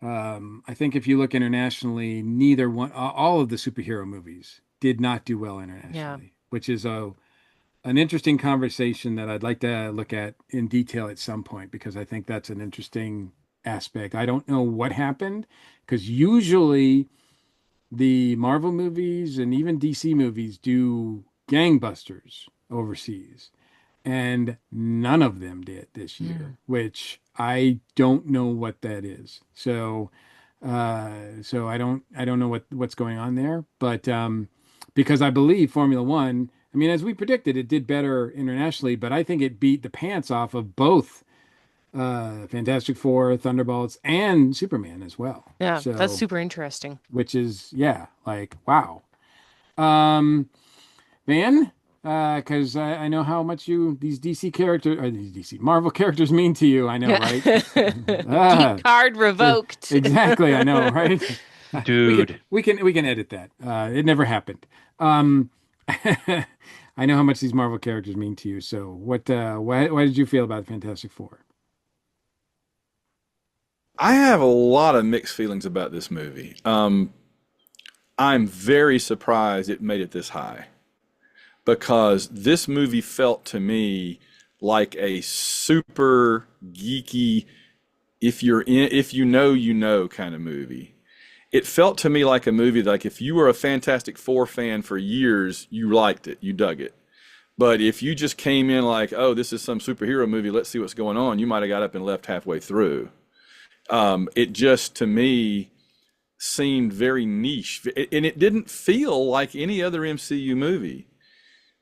I think if you look internationally, neither one, all of the superhero movies did not do well Yeah. internationally, which is an interesting conversation that I'd like to look at in detail at some point because I think that's an interesting aspect. I don't know what happened because usually the Marvel movies and even DC movies do gangbusters overseas, and none of them did this year, Mm. which I don't know what that is. So I don't know what's going on there, but because I believe Formula One, I mean, as we predicted, it did better internationally, but I think it beat the pants off of both Fantastic Four, Thunderbolts, and Superman as well. Yeah, that's So, super interesting. which is, yeah, like wow. Um, Van, because I know how much these DC characters or these DC Marvel characters mean to you. I know, Yeah. right? Geek Ah, card revoked. exactly. I know, right? Dude, We can edit that. It never happened. Um, I know how much these Marvel characters mean to you. So, why did you feel about Fantastic Four? I have a lot of mixed feelings about this movie. I'm very surprised it made it this high because this movie felt to me like a super geeky, if you know kind of movie. It felt to me like a movie like if you were a Fantastic Four fan for years, you liked it, you dug it. But if you just came in like, oh, this is some superhero movie, let's see what's going on, you might have got up and left halfway through. It just to me seemed very niche, and it didn't feel like any other MCU movie.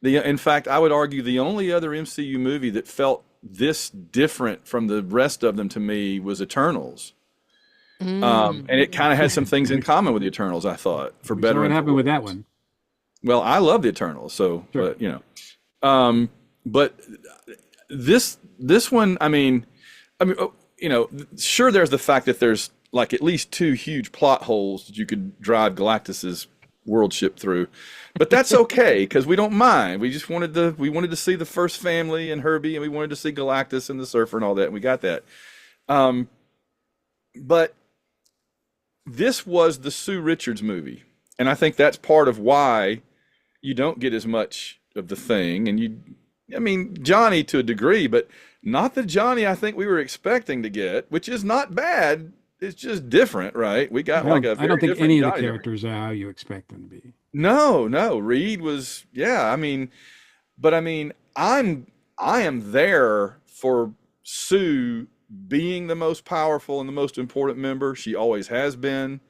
In fact, I would argue the only other MCU movie that felt this different from the rest of them to me was Eternals. Mm. And it kind of had some things in common with the Eternals, I thought, for We saw better what and for happened with that worse. one. Well, I love the Eternals, so Sure. but but this one, sure, there's the fact that there's like at least two huge plot holes that you could drive Galactus's world ship through, but that's okay because we don't mind. We wanted to see the first family and Herbie, and we wanted to see Galactus and the Surfer and all that, and we got that. Um, but this was the Sue Richards movie, and I think that's part of why you don't get as much of the thing. I mean, Johnny to a degree, but not the Johnny I think we were expecting to get, which is not bad. It's just different, right? We got like a I don't very think different any of the Johnny. characters are how you expect them to be. No, no, Reed was, yeah. I mean, I am there for Sue being the most powerful and the most important member. She always has been,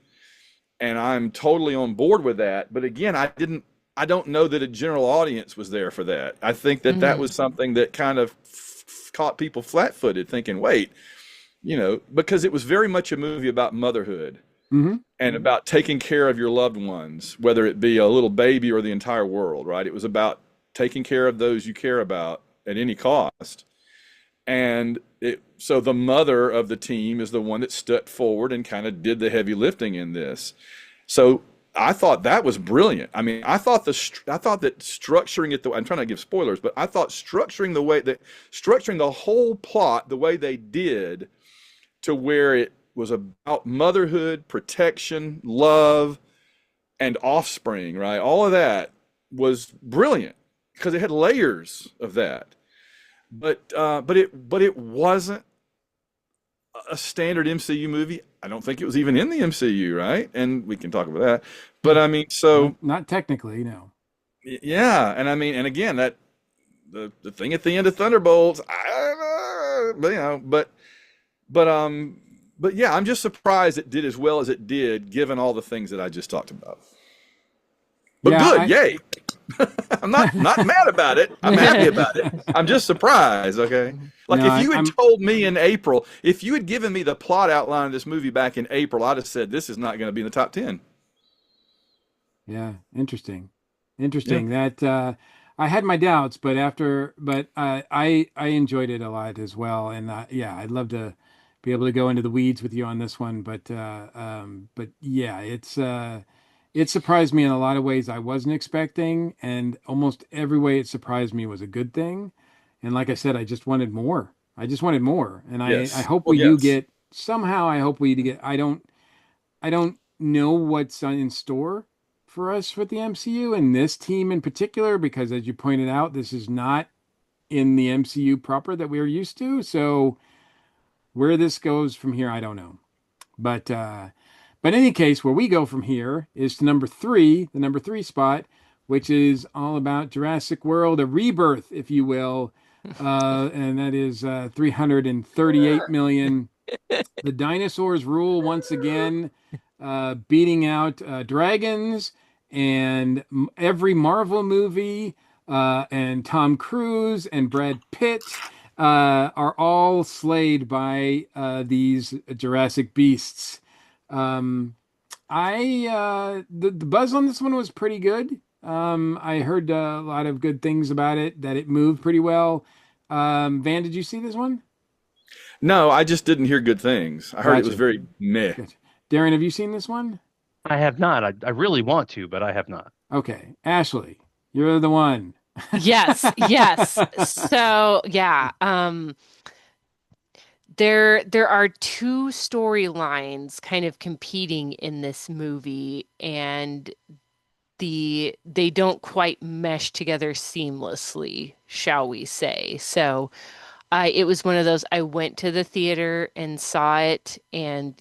and I'm totally on board with that. But again, I don't know that a general audience was there for that. I think that that Mm. was something that kind of caught people flat-footed, thinking, wait, because it was very much a movie about motherhood Hmm. and about taking care of your loved ones, whether it be a little baby or the entire world, right? It was about taking care of those you care about at any cost. And so the mother of the team is the one that stepped forward and kind of did the heavy lifting in this. So I thought that was brilliant. I mean, I thought that structuring it I'm trying to give spoilers, but I thought structuring the whole plot the way they did to where it was about motherhood, protection, love, and offspring, right? All of that was brilliant because it had layers of that. But it wasn't a standard MCU movie. I don't think it was even in the MCU, right? And we can talk about that. But I mean, so Not technically, no. yeah, and I mean, and again, that the thing at the end of Thunderbolts, but but yeah, I'm just surprised it did as well as it did, given all the things that I just talked about. But Yeah, good, yay! I'm not mad about it. I'm happy about it. I'm just surprised. Okay, like No, if you had I'm told me in April, if you had given me the plot outline of this movie back in April, I'd have said this is not going to be in the top 10. yeah, interesting. Yeah. Interesting. That I had my doubts, but I enjoyed it a lot as well. And yeah, I'd love to be able to go into the weeds with you on this one, but yeah, it surprised me in a lot of ways I wasn't expecting, and almost every way it surprised me was a good thing. And like I said, I just wanted more. I just wanted more, and I Yes. hope Well, we do yes. get somehow. I hope we do get. I don't know what's in store for us with the MCU and this team in particular, because as you pointed out, this is not in the MCU proper that we're used to. So where this goes from here, I don't know. But in any case, where we go from here is to number three, the number three spot, which is all about Jurassic World, a rebirth, if you will. And that is 338 million. The dinosaurs rule once again, beating out dragons and every Marvel movie, and Tom Cruise and Brad Pitt are all slayed by these Jurassic beasts. Um, the buzz on this one was pretty good. I heard a lot of good things about it, that it moved pretty well. Van, did you see this one? No, I just didn't hear good things. I heard it was Gotcha. very meh. Gotcha. Darren, have you seen this one? I have not. I really want to, but I have not. Okay. Ashley, you're the one. Yes, yes. So yeah, there are two storylines kind of competing in this movie, and they don't quite mesh together seamlessly, shall we say. So it was one of those, I went to the theater and saw it, and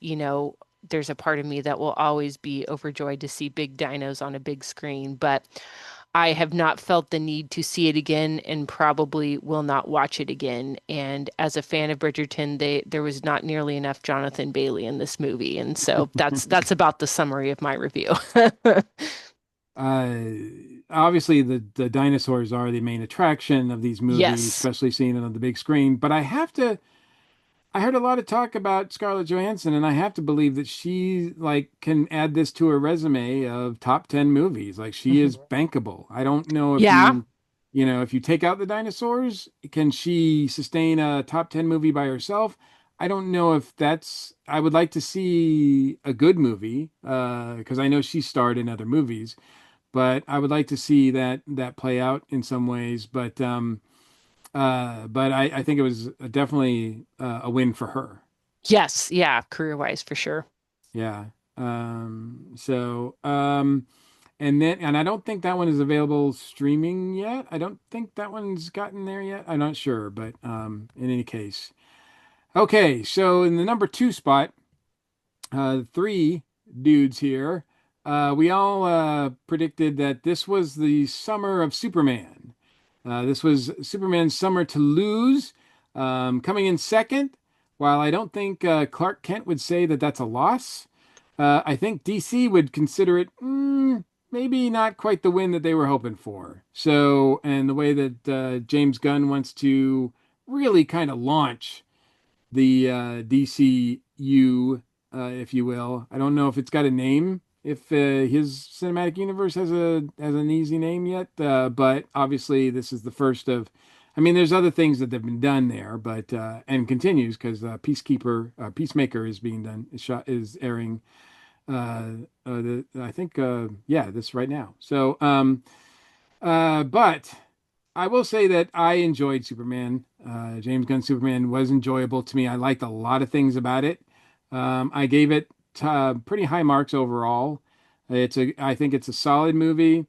there's a part of me that will always be overjoyed to see big dinos on a big screen, but I have not felt the need to see it again and probably will not watch it again. And as a fan of Bridgerton, there was not nearly enough Jonathan Bailey in this movie. And so that's about the summary of my review. Uh, obviously the dinosaurs are the main attraction of these movies, Yes. especially seeing it on the big screen. But I heard a lot of talk about Scarlett Johansson, and I have to believe that she like can add this to her resume of top 10 movies. Like she Mhm. is bankable. I don't know if Yeah. if you take out the dinosaurs, can she sustain a top 10 movie by herself? I don't know if that's, I would like to see a good movie, because I know she starred in other movies, but I would like to see that play out in some ways. But I think it was definitely a win for her. Yes. Yeah. Career-wise, for sure. Yeah. And I don't think that one is available streaming yet. I don't think that one's gotten there yet. I'm not sure, but in any case. Okay, so in the number two spot, three dudes here. We all predicted that this was the summer of Superman. This was Superman's Summer to Lose. Coming in second, while I don't think Clark Kent would say that that's a loss, I think DC would consider it maybe not quite the win that they were hoping for. So, and the way that James Gunn wants to really kind of launch the DCU, if you will. I don't know if it's got a name, if his cinematic universe has an easy name yet, but obviously this is the first of. I mean, there's other things that have been done there, but and continues because Peacemaker is being done, is airing. I think yeah, this right now. But I will say that I enjoyed Superman. James Gunn Superman was enjoyable to me. I liked a lot of things about it. I gave it pretty high marks overall. I think it's a solid movie.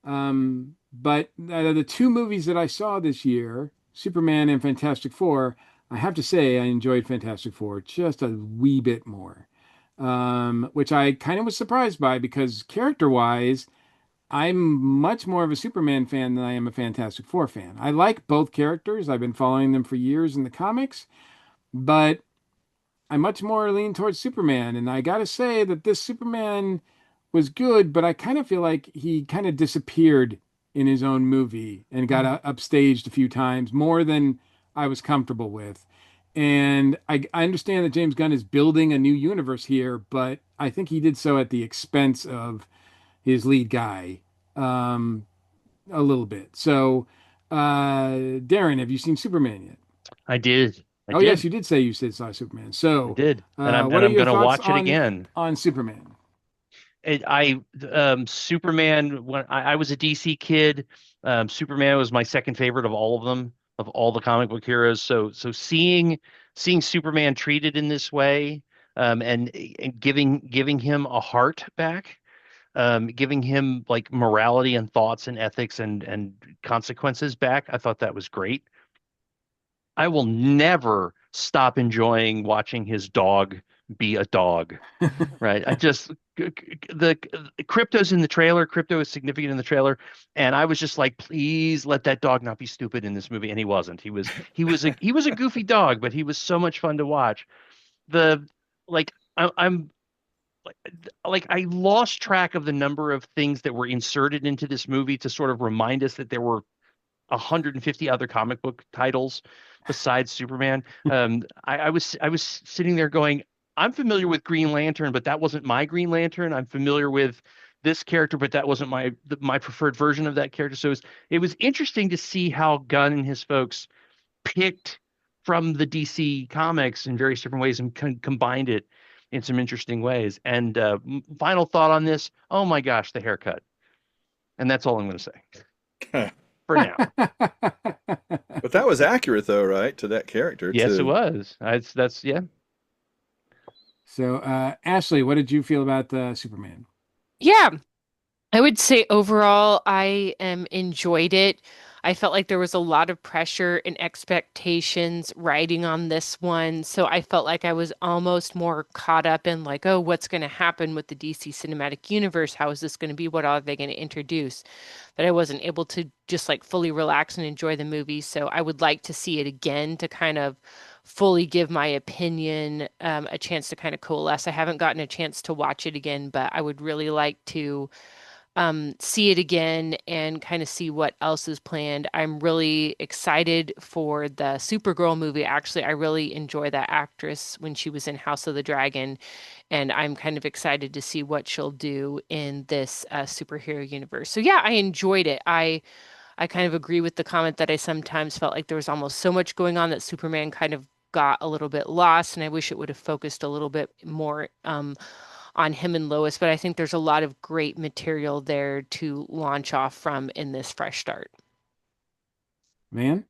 But out of the two movies that I saw this year, Superman and Fantastic Four, I have to say I enjoyed Fantastic Four just a wee bit more, which I kind of was surprised by because character-wise, I'm much more of a Superman fan than I am a Fantastic Four fan. I like both characters. I've been following them for years in the comics, but I much more lean towards Superman. And I gotta say that this Superman was good, but I kind of feel like he kind of disappeared in his own movie and got upstaged a few times more than I was comfortable with. And I understand that James Gunn is building a new universe here, but I think he did so at the expense of his lead guy, um, a little bit. So, Darren, have you seen Superman yet? I did. I Oh, yes, did. you did say you saw Superman. I So, did. what And are I'm your gonna thoughts watch it on again. Superman? Superman, when I was a DC kid, Superman was my second favorite of all of them, of all the comic book heroes. So seeing Superman treated in this way, and giving him a heart back, giving him like morality and thoughts and ethics and consequences back, I thought that was great. I will never stop enjoying watching his dog be a dog. Right. The Crypto's in the trailer. Crypto is significant in the trailer, and I was just like, please let that dog not be stupid in this movie. And he wasn't. He was a goofy dog, but he was so much fun to watch. The I'm like I lost track of the number of things that were inserted into this movie to sort of remind us that there were 150 other comic book titles besides Superman. I was sitting there going, I'm familiar with Green Lantern, but that wasn't my Green Lantern. I'm familiar with this character, but that wasn't my preferred version of that character. So it was interesting to see how Gunn and his folks picked from the DC comics in various different ways and combined it in some interesting ways. And final thought on this: oh my gosh, the haircut. And that's all I'm going to say for now. But that was accurate though, right? To that character, Yes, it to was. That's yeah. So, Ashley, what did you feel about Superman? Yeah. I would say overall, I enjoyed it. I felt like there was a lot of pressure and expectations riding on this one. So I felt like I was almost more caught up in like, oh, what's going to happen with the DC cinematic universe? How is this going to be? What are they going to introduce? That I wasn't able to just like fully relax and enjoy the movie. So I would like to see it again to kind of fully give my opinion a chance to kind of coalesce. I haven't gotten a chance to watch it again, but I would really like to see it again and kind of see what else is planned. I'm really excited for the Supergirl movie. Actually, I really enjoy that actress when she was in House of the Dragon, and I'm kind of excited to see what she'll do in this superhero universe. So yeah, I enjoyed it. I kind of agree with the comment that I sometimes felt like there was almost so much going on that Superman kind of got a little bit lost, and I wish it would have focused a little bit more on him and Lois. But I think there's a lot of great material there to launch off from in this fresh start. Man,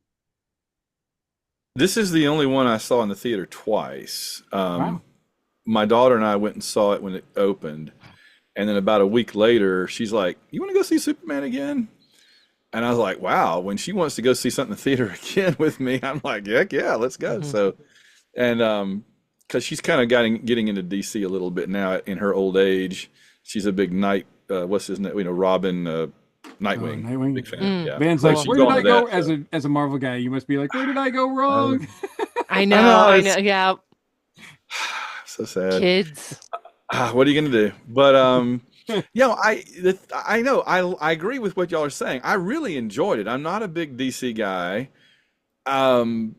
This is the only one I saw in the theater twice. wow. My daughter and I went and saw it when it opened, and then about a week later, she's like, "You want to go see Superman again?" And I was like, "Wow!" When she wants to go see something in the theater again with me, I'm like, "Heck yeah, let's go!" Hmm. So, and because she's kind of getting into DC a little bit now in her old age, she's a big night. What's his name? Robin, Oh, Nightwing, Nightwing. big fan. Mm, Yeah, Van's so like, cool. she's where did on to I go that. as a Marvel guy? You must be like, where did I go Uh, wrong? I I know, know I know. it's Yeah, so sad. kids. What are you gonna do? But I know I agree with what y'all are saying. I really enjoyed it. I'm not a big DC guy, um,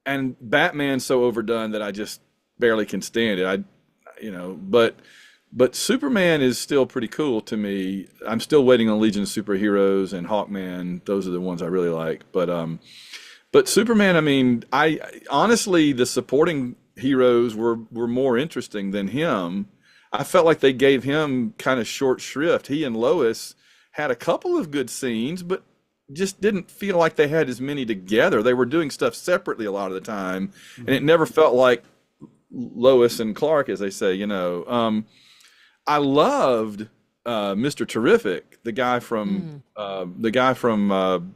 and Batman's so overdone that I just barely can stand it. But Superman is still pretty cool to me. I'm still waiting on Legion of Superheroes and Hawkman. Those are the ones I really like. But Superman, I mean, I honestly, the supporting heroes were more interesting than him. I felt like they gave him kind of short shrift. He and Lois had a couple of good scenes, but just didn't feel like they had as many together. They were doing stuff separately a lot of the time, and it Mhm. never felt like Lois and Clark, as they say. I loved Mr. Terrific, Mm. the guy from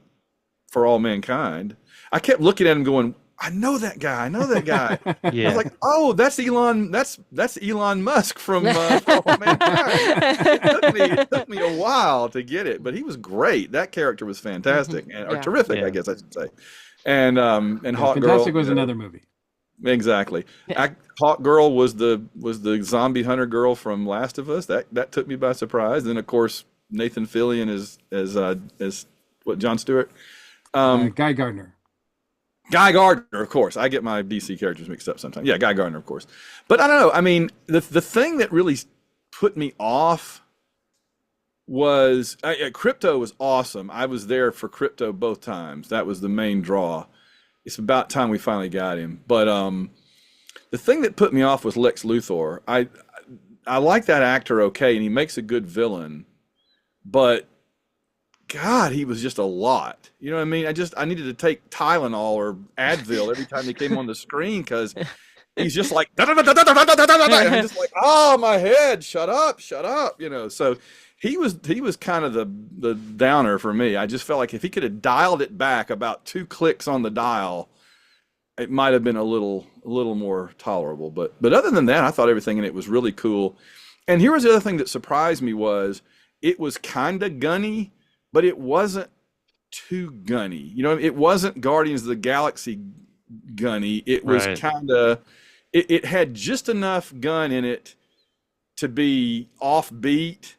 For All Mankind. I kept looking at him going, I know that guy. I know that guy. I was Yeah. like, oh, that's Elon. That's Elon Musk from For All Mankind. It took me a while to get it, but he was great. That character was fantastic Hmm. and or Yeah. terrific, I Yeah. guess I should say. And Yeah, Hawk Fantastic Girl, was another movie. exactly. Yeah. Hawk Girl was the zombie hunter girl from Last of Us. That took me by surprise. Then of course Nathan Fillion as what John Stewart. Um, Guy Gardner. Guy Gardner, of course. I get my DC characters mixed up sometimes. Yeah, Guy Gardner, of course. But I don't know. I mean, the thing that really put me off was Crypto was awesome. I was there for Crypto both times. That was the main draw. It's about time we finally got him. But the thing that put me off was Lex Luthor. I like that actor okay, and he makes a good villain. But God, he was just a lot. You know what I mean? I needed to take Tylenol or Advil every time he came on the screen because he's just like da, da, da, da, da, da, da, da, da, da, and I'm just like, oh my head, shut up, shut up. So he was kind of the downer for me. I just felt like if he could have dialed it back about 2 clicks on the dial, it might have been a little more tolerable. But other than that, I thought everything in it was really cool. And here was the other thing that surprised me was it was kind of gunny, but it wasn't too gunny. It wasn't Guardians of the Galaxy gunny. It was Right. kind of it had just enough gun in it to be offbeat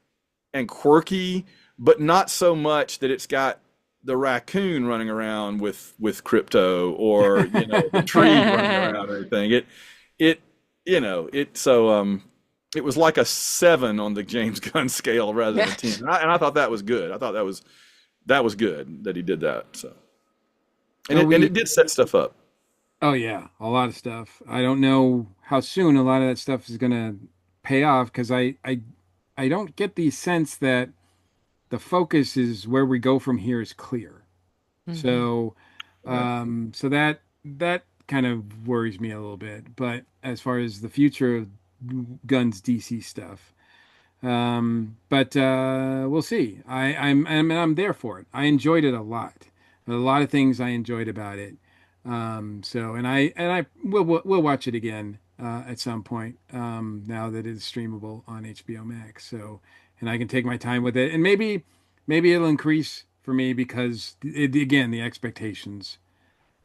and quirky, but not so much that it's got the raccoon running around with Crypto or the tree running around or anything. It you know it so it was like a 7 on the James Gunn scale rather than a 10, and I thought that was good. I thought that was good that he did that. So and So it did set stuff up. oh yeah, a lot of stuff. I don't know how soon a lot of that stuff is gonna pay off because I don't get the sense that the focus is where we go from here is clear. Hmm. So, Right. so that kind of worries me a little bit. But as far as the future of Guns DC stuff, but we'll see. I'm there for it. I enjoyed it a lot. A lot of things I enjoyed about it. So and I we'll watch it again at some point now that it's streamable on HBO Max. So and I can take my time with it, and maybe it'll increase for me because again the expectations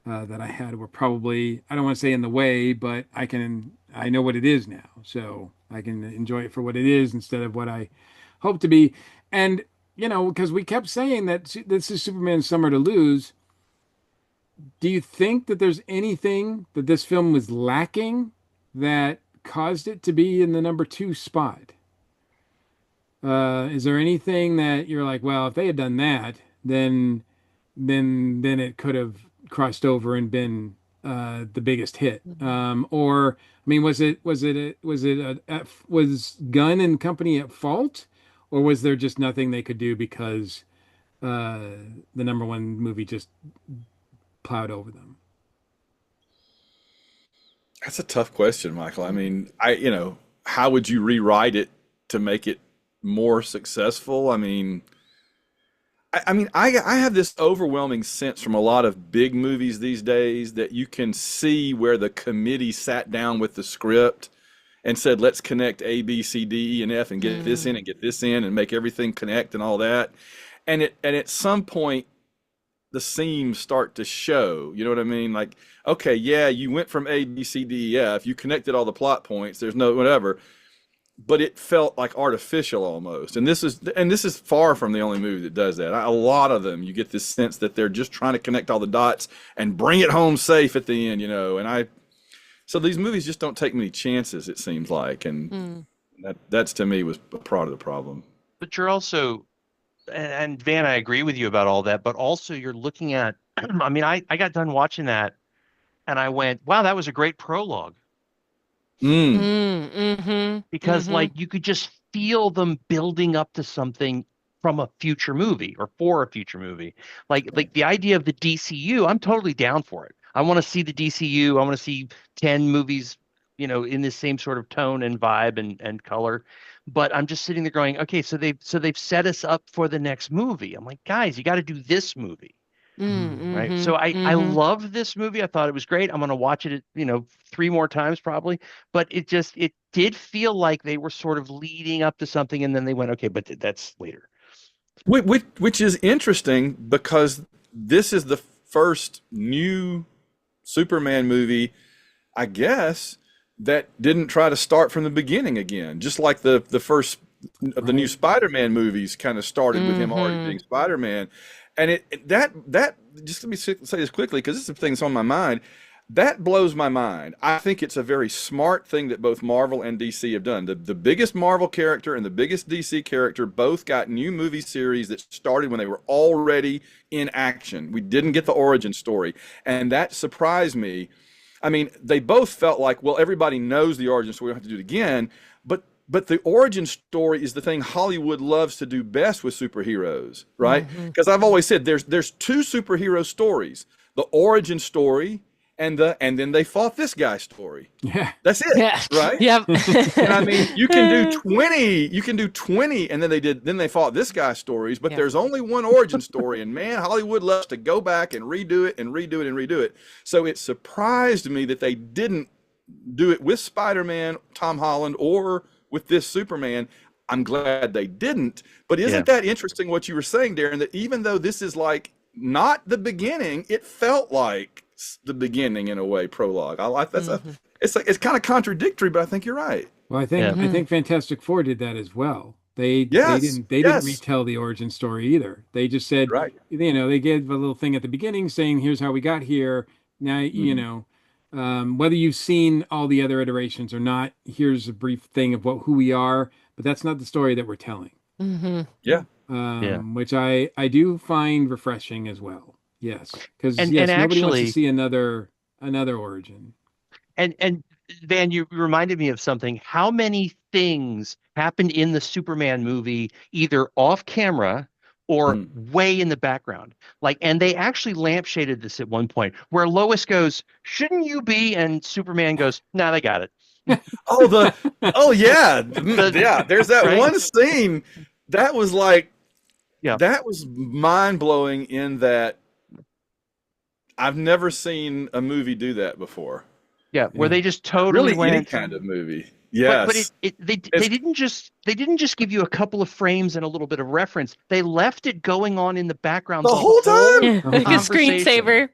that I had were probably I don't want to say in the way, but I know what it is now, so I can enjoy it for what it is instead of what I hope to be. And because we kept saying that this is Superman's summer to lose. Do you think that there's anything that this film was lacking that caused it to be in the number two spot? Is there anything that you're like, well, if they had done that, then it could have crossed over and been the biggest hit? Or I mean, was Gunn and company at fault, or was there just nothing they could do because the number one movie just plowed over them? That's a tough question, Michael. I mean, how would you rewrite it to make it more successful? I have this overwhelming sense from a lot of big movies these days that you can see where the committee sat down with the script and said, let's connect A, B, C, D, E, and F and get this in and get this in and make everything connect and all that. And at some point, the seams start to show. You know what I mean? Like, okay, yeah, you went from A, B, C, D, E, F. You connected all the plot points. There's no whatever. But it felt like artificial almost. And this is far from the only movie that does that. A lot of them, you get this sense that they're just trying to connect all the dots and bring it home safe at the end, so these movies just don't take many chances, it seems like. And that's to me was a part of the problem. But you're also, and Van, I agree with you about all that, but also you're looking at, I got done watching that and I went, wow, that was a great prologue. Because like you could just feel them building up to something from a future movie or for a future movie. Like the idea of the DCU, I'm totally down for it. I want to see the DCU. I want to see 10 movies, in this same sort of tone and vibe and color. But I'm just sitting there going, okay, so they've set us up for the next movie. I'm like, guys, you got to do this movie. Right. So I love this movie. I thought it was great. I'm going to watch it, 3 more times probably. But it did feel like they were sort of leading up to something. And then they went, okay, but that's later. Which is interesting because this is the first new Superman movie, I guess, that didn't try to start from the beginning again. Just like the first of the new Spider-Man movies kind of started with him already being Spider-Man. And that just let me say this quickly because this is the thing that's on my mind. That blows my mind. I think it's a very smart thing that both Marvel and DC have done. The biggest Marvel character and the biggest DC character both got new movie series that started when they were already in action. We didn't get the origin story, and that surprised me. I mean, they both felt like, well, everybody knows the origin story. We don't have to do it again. But the origin story is the thing Hollywood loves to do best with superheroes, right? Because I've always said there's 2 superhero stories: the origin story and then they fought this guy story. Yeah, that's it, right? Yep. And you can do 20, and then they fought this guy stories. But there's only one origin story, and man, Hollywood loves to go back and redo it and redo it and redo it. So it surprised me that they didn't do it with Spider-Man, Tom Holland, or with this Superman. I'm glad they didn't. But isn't that interesting what you were saying, Darren, that even though this is like not the beginning, it felt like the beginning in a way, prologue. I like it's kind of contradictory, but I think you're right. Well, I think Fantastic Four did that as well. They didn't retell the origin story either. They just said, they gave a little thing at the beginning saying, here's how we got here. Now, whether you've seen all the other iterations or not, here's a brief thing of who we are, but that's not the story that we're telling. Which I do find refreshing as well. Yes, because nobody wants to see another origin. And Van, you reminded me of something. How many things happened in the Superman movie, either off camera or way in the background? And they actually lampshaded this at one point where Lois goes, "Shouldn't you be?" And Superman goes, "Nah, they got it." There's that one scene that was that was mind blowing in that I've never seen a movie do that before. Where they just totally went any kind of movie. Yes, but they didn't just give you a couple of frames and a little bit of reference. They left it going on in the background the whole time, like a screensaver.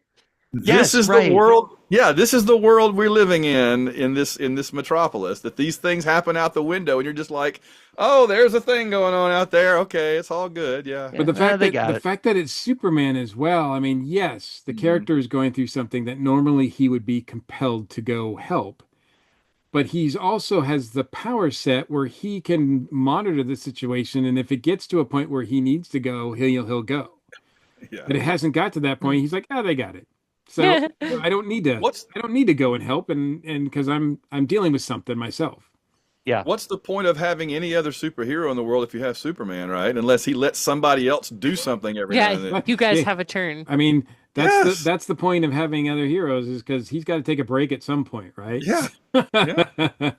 This is the world. Yeah, this is the world we're living in this metropolis. That these things happen out the window, and you're just like, oh, there's a thing going on out there. Okay, it's all good. Yeah. But Yeah, they got the it. fact that it's Superman as well, I mean, yes, the Mhm. character is going through something that normally he would be compelled to go help, but he's also has the power set where he can monitor the situation, and if it gets to a point where he needs to go, he'll go. Yeah. But it hasn't got to that point. He's like, oh, they got it. So Yeah. What's I don't need to go and help, and because I'm dealing with something myself. Yeah. what's the point of having any other superhero in the world if you have Superman, right? Unless he lets somebody else do something every now Yeah, and then. you guys Yeah, have a turn. I mean, Yes. that's the point of having other heroes is because he's got to take a break at some point, right? Yeah. Yeah.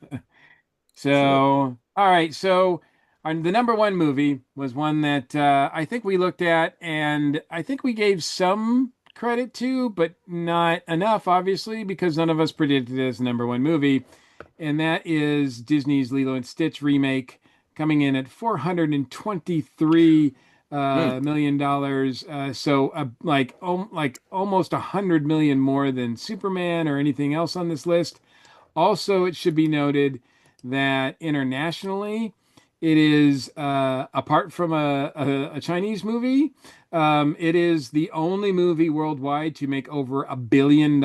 So So, all right. So, the number one movie was one that I think we looked at, and I think we gave some credit to, but not enough, obviously, because none of us predicted it as the number one movie, and that is Disney's Lilo and Stitch remake, coming in at 423 mm, million dollars. So, like almost 100 million more than Superman or anything else on this list. Also, it should be noted that internationally, it is apart from a Chinese movie, it is the only movie worldwide to make over $1 billion.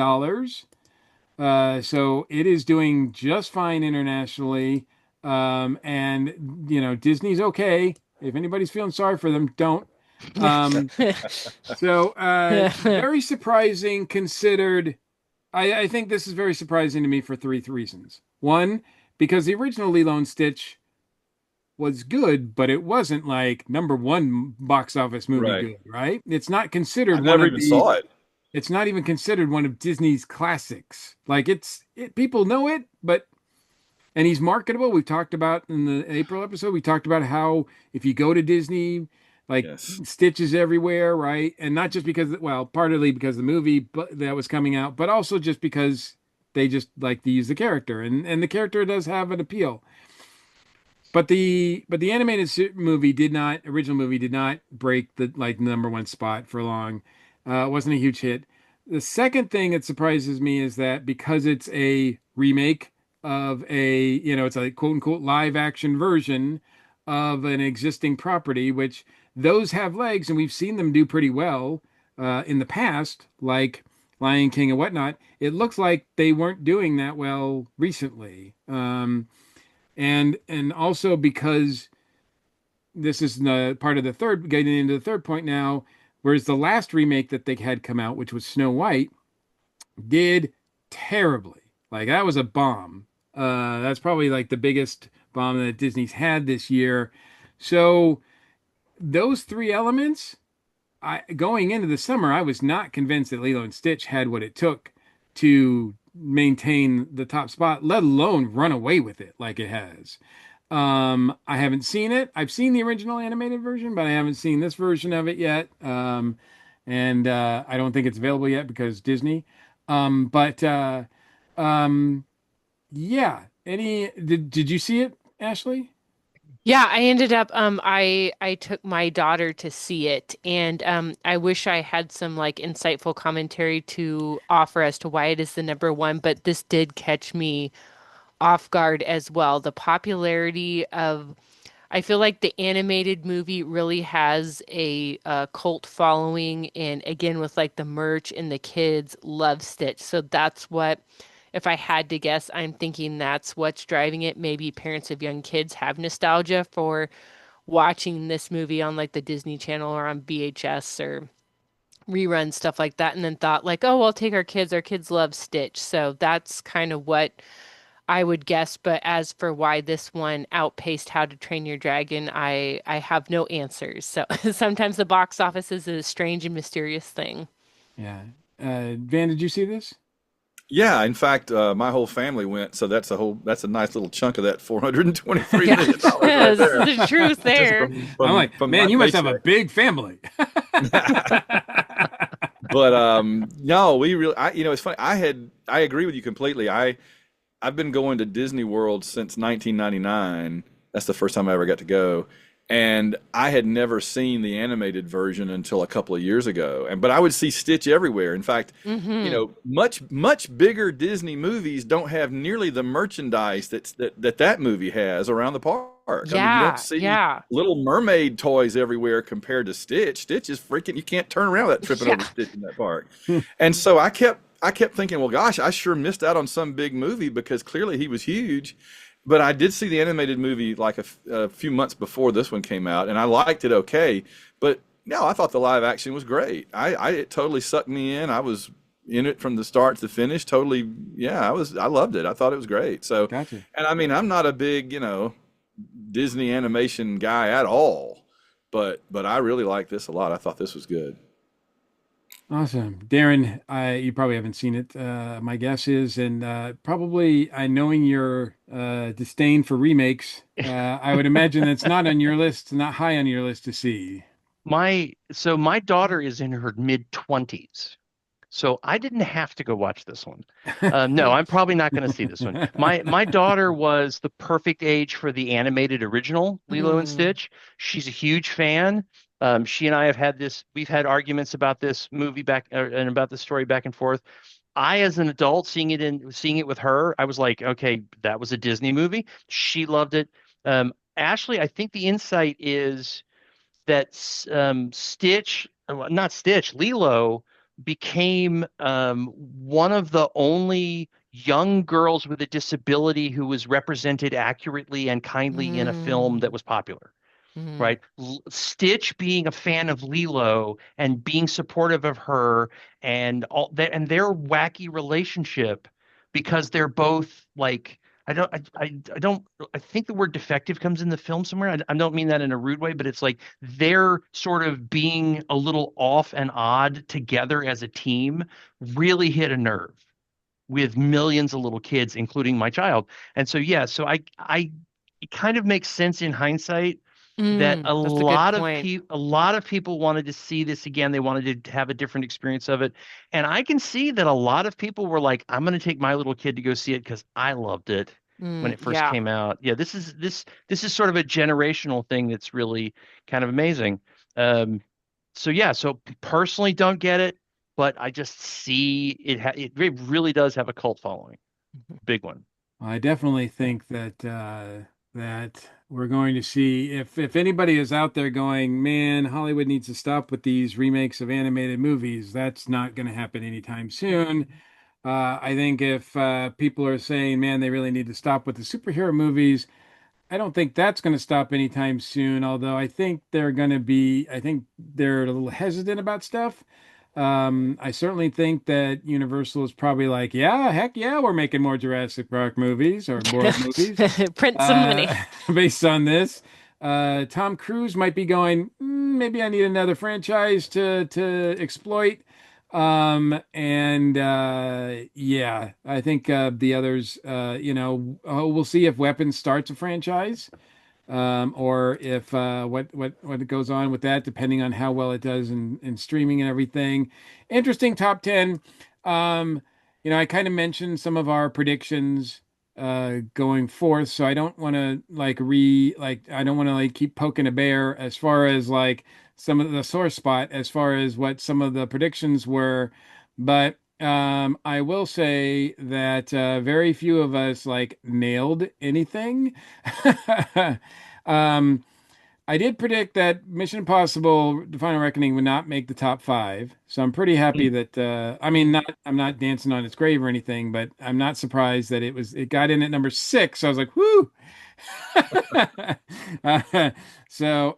So it is doing just fine internationally. And Disney's okay. If anybody's feeling sorry for them, don't. Um, so very surprising considered. I think this is very surprising to me for three reasons. One, because the original Lilo and Stitch was good, but it wasn't like number one box office movie right. good, right? It's not I considered one never of even saw it. it's not even considered one of Disney's classics. Like people know it, but and he's marketable. We've talked about in the April episode, we talked about how if you go to Disney, like Yes. Stitch is everywhere, right? And not just because, well, partly because the movie that was coming out, but also just because they just like to use the character, and the character does have an appeal. But the animated movie did not original movie did not break the like number one spot for long. It wasn't a huge hit. The second thing that surprises me is that because it's a remake of it's a quote unquote live action version of an existing property, which those have legs, and we've seen them do pretty well in the past, like Lion King and whatnot. It looks like they weren't doing that well recently. And also because this is the part of the third getting into the third point now, whereas the last remake that they had come out, which was Snow White, did terribly. Like that was a bomb. That's probably like the biggest bomb that Disney's had this year. So those three elements, going into the summer, I was not convinced that Lilo and Stitch had what it took to maintain the top spot, let alone run away with it like it has. I haven't seen it. I've seen the original animated version, but I haven't seen this version of it yet. And I don't think it's available yet because Disney. But um, yeah. Did you see it, Ashley? Yeah, I ended up I took my daughter to see it, and I wish I had some like insightful commentary to offer as to why it is the number one, but this did catch me off guard as well. The popularity of I feel like the animated movie really has a cult following, and again with like the merch and the kids love Stitch. So that's what, if I had to guess, I'm thinking that's what's driving it. Maybe parents of young kids have nostalgia for watching this movie on like the Disney Channel or on VHS or rerun stuff like that, and then thought like, oh, we'll take our kids. Our kids love Stitch. So that's kind of what I would guess, but as for why this one outpaced How to Train Your Dragon, I have no answers. So sometimes the box office is a strange and mysterious thing. Yeah. Van, did you see this? Yeah, in fact, my whole family went, so that's a nice little chunk of that 423 Yeah, million dollars right yes, there. the truth Just there. I'm like, from my man, you must have a paycheck. big family. But no, we really it's funny. I agree with you completely. I've been going to Disney World since 1999. That's the first time I ever got to go. And I had never seen the animated version until a couple of years ago. And but I would see Stitch everywhere. In fact, Hmm. much bigger Disney movies don't have nearly the merchandise that movie has around the park. I mean, you don't Yeah, see yeah, Little Mermaid toys everywhere compared to Stitch. Stitch is freaking, you can't turn around without tripping over yeah. Stitch in that park. And so I kept thinking, well, gosh, I sure missed out on some big movie because clearly he was huge. But I did see the animated movie like a few months before this one came out, and I liked it okay. But no, I thought the live action was great. It totally sucked me in. I was in it from the start to finish. Totally, yeah, I loved it. I thought it was great. So, Gotcha. and I mean, I'm not a big, Disney animation guy at all, but I really like this a lot. I thought this was good. Awesome. Darren, you probably haven't seen it. My guess is, and probably I knowing your disdain for remakes, I would imagine it's not on your list, not high on your list to see. My daughter is in her mid 20s. So I didn't have to go watch this one. No, I'm probably not going to see this one. My daughter was the perfect age for the animated original Lilo and Mm, Stitch. She's a huge fan. She and I we've had arguments about this movie and about the story back and forth. I, as an adult, seeing it with her, I was like, okay, that was a Disney movie. She loved it. Ashley, I think the insight is that not Stitch, Lilo became one of the only young girls with a disability who was represented accurately and kindly in a film mm, that was popular, mm, right? Stitch being a fan of Lilo and being supportive of her and all that and their wacky relationship because they're both like I don't I think the word defective comes in the film somewhere. I don't mean that in a rude way, but it's like they're sort of being a little off and odd together as a team really hit a nerve with millions of little kids, including my child. And so yeah, so I it kind of makes sense in hindsight that mm. That's a good point. a lot of people wanted to see this again. They wanted to have a different experience of it. And I can see that a lot of people were like, I'm going to take my little kid to go see it because I loved it when Mm, it first yeah. came out. Yeah, this is sort of a generational thing that's really kind of amazing. Um, so yeah, so personally don't get it, but I just see it really does have a cult following. Big one. I definitely think that we're going to see if anybody is out there going, man, Hollywood needs to stop with these remakes of animated movies. That's not going to happen anytime soon. I think if people are saying, man, they really need to stop with the superhero movies, I don't think that's going to stop anytime soon. Although I think they're a little hesitant about stuff. I certainly think that Universal is probably like, yeah, heck yeah, we're making more Jurassic Park movies or more movies Print some uh, money. based on this. Tom Cruise might be going, maybe I need another franchise to exploit. And yeah, I think the others, we'll see if Weapons starts a franchise, or if what goes on with that, depending on how well it does in streaming and everything. Interesting top 10. Um, I kind of mentioned some of our predictions going forth, so I don't want to I don't want to like keep poking a bear as far as like some of the sore spot as far as what some of the predictions were, but I will say that very few of us like nailed anything. Um, I did predict that Mission Impossible: The Final Reckoning would not make the top five, so I'm pretty happy that I mean, Mm. not I'm not dancing on its grave or anything, but I'm not surprised that it got in at number six. So I was like, whoo! Uh, so